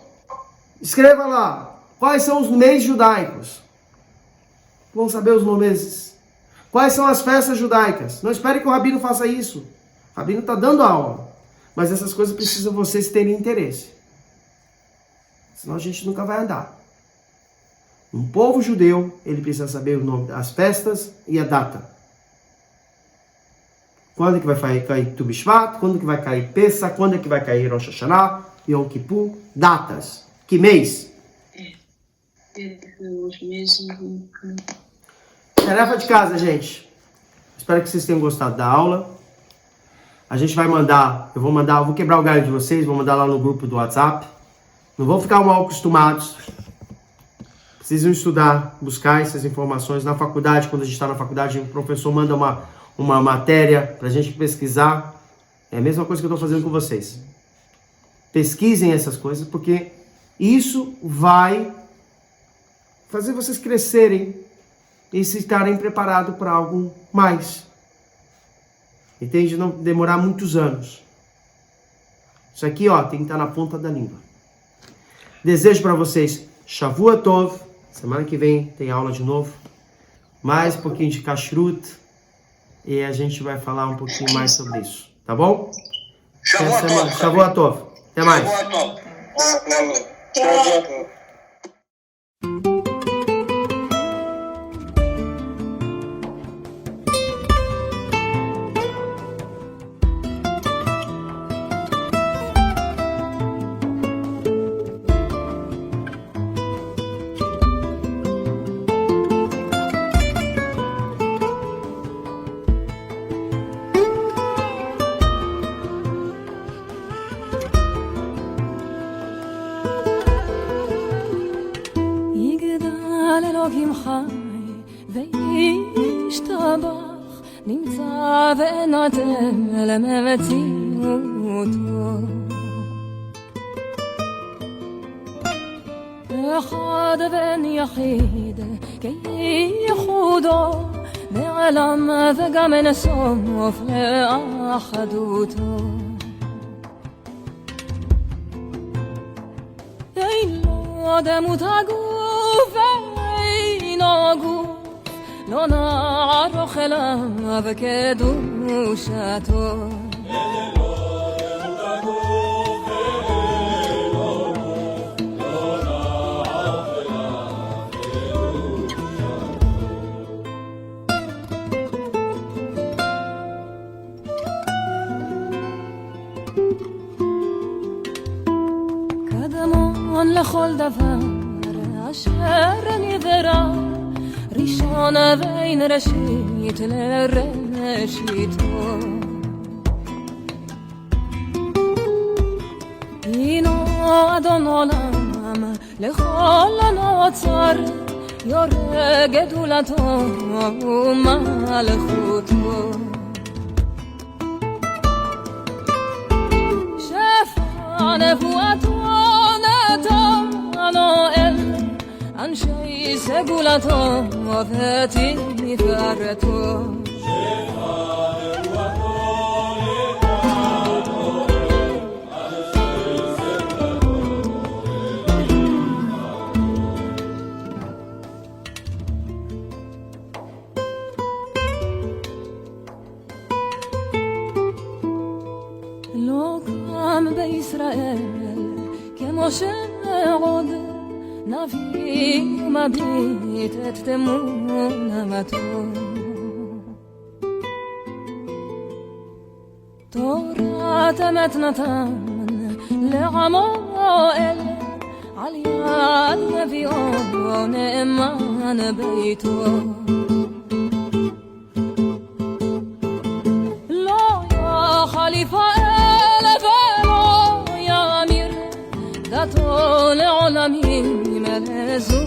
Escreva lá. Quais são os meses judaicos? Vamos saber os nomes. Quais são as festas judaicas? Não espere que o rabino faça isso. O rabino está dando aula. Mas essas coisas precisam vocês terem interesse. Senão a gente nunca vai andar. Um povo judeu, ele precisa saber o nome das festas e a data. Quando que vai cair Tu B'Shvat? Quando que vai cair Pesach? Quando que vai cair Rosh Hashanah? Yom Kippur? Datas. Que mês? Os meses. Tarefa de casa, gente. Espero que vocês tenham gostado da aula. A gente vai mandar, eu vou quebrar o galho de vocês, vou mandar lá no grupo do WhatsApp. Não vão ficar mal acostumados. Precisam estudar, buscar essas informações na faculdade. Quando a gente está na faculdade, o professor manda uma matéria para a gente pesquisar. É a mesma coisa que eu estou fazendo com vocês. Pesquisem essas coisas, porque isso vai fazer vocês crescerem e se estarem preparados para algo mais. Entende? Não demorar muitos anos. Isso aqui, ó, tem que estar na ponta da língua. Desejo para vocês Shavua Tov. Semana que vem tem aula de novo. Mais um pouquinho de Kashrut. E a gente vai falar um pouquinho mais sobre isso. Tá bom? Shavua Tov. Até mais. אלוהים חי וישתבח נמצא ונותן למציאותו אחד בן יחיד כייחודו נעלם וגם אין סוף לאחדותו אין לו דמות הגוף נוגו לא נערוך אליו קדושתו קדמון לכל דבר אשר נברא ראשון בין ראשית לראשיתו. הינו אדון עולם לכל הנוצר, יורה גדולתו ומלכותו. שפע נבואתו נתנו אל אנשי סגולתו ותפארתו. לא קם בישראל כמו שעוד נביא ומביט את תמונתו. תורת אמת נתן לעמו אל, על יד נביאו נאמן ביתו. לא יוכל יפעל ולא יאמיר דתו לעולמים לזו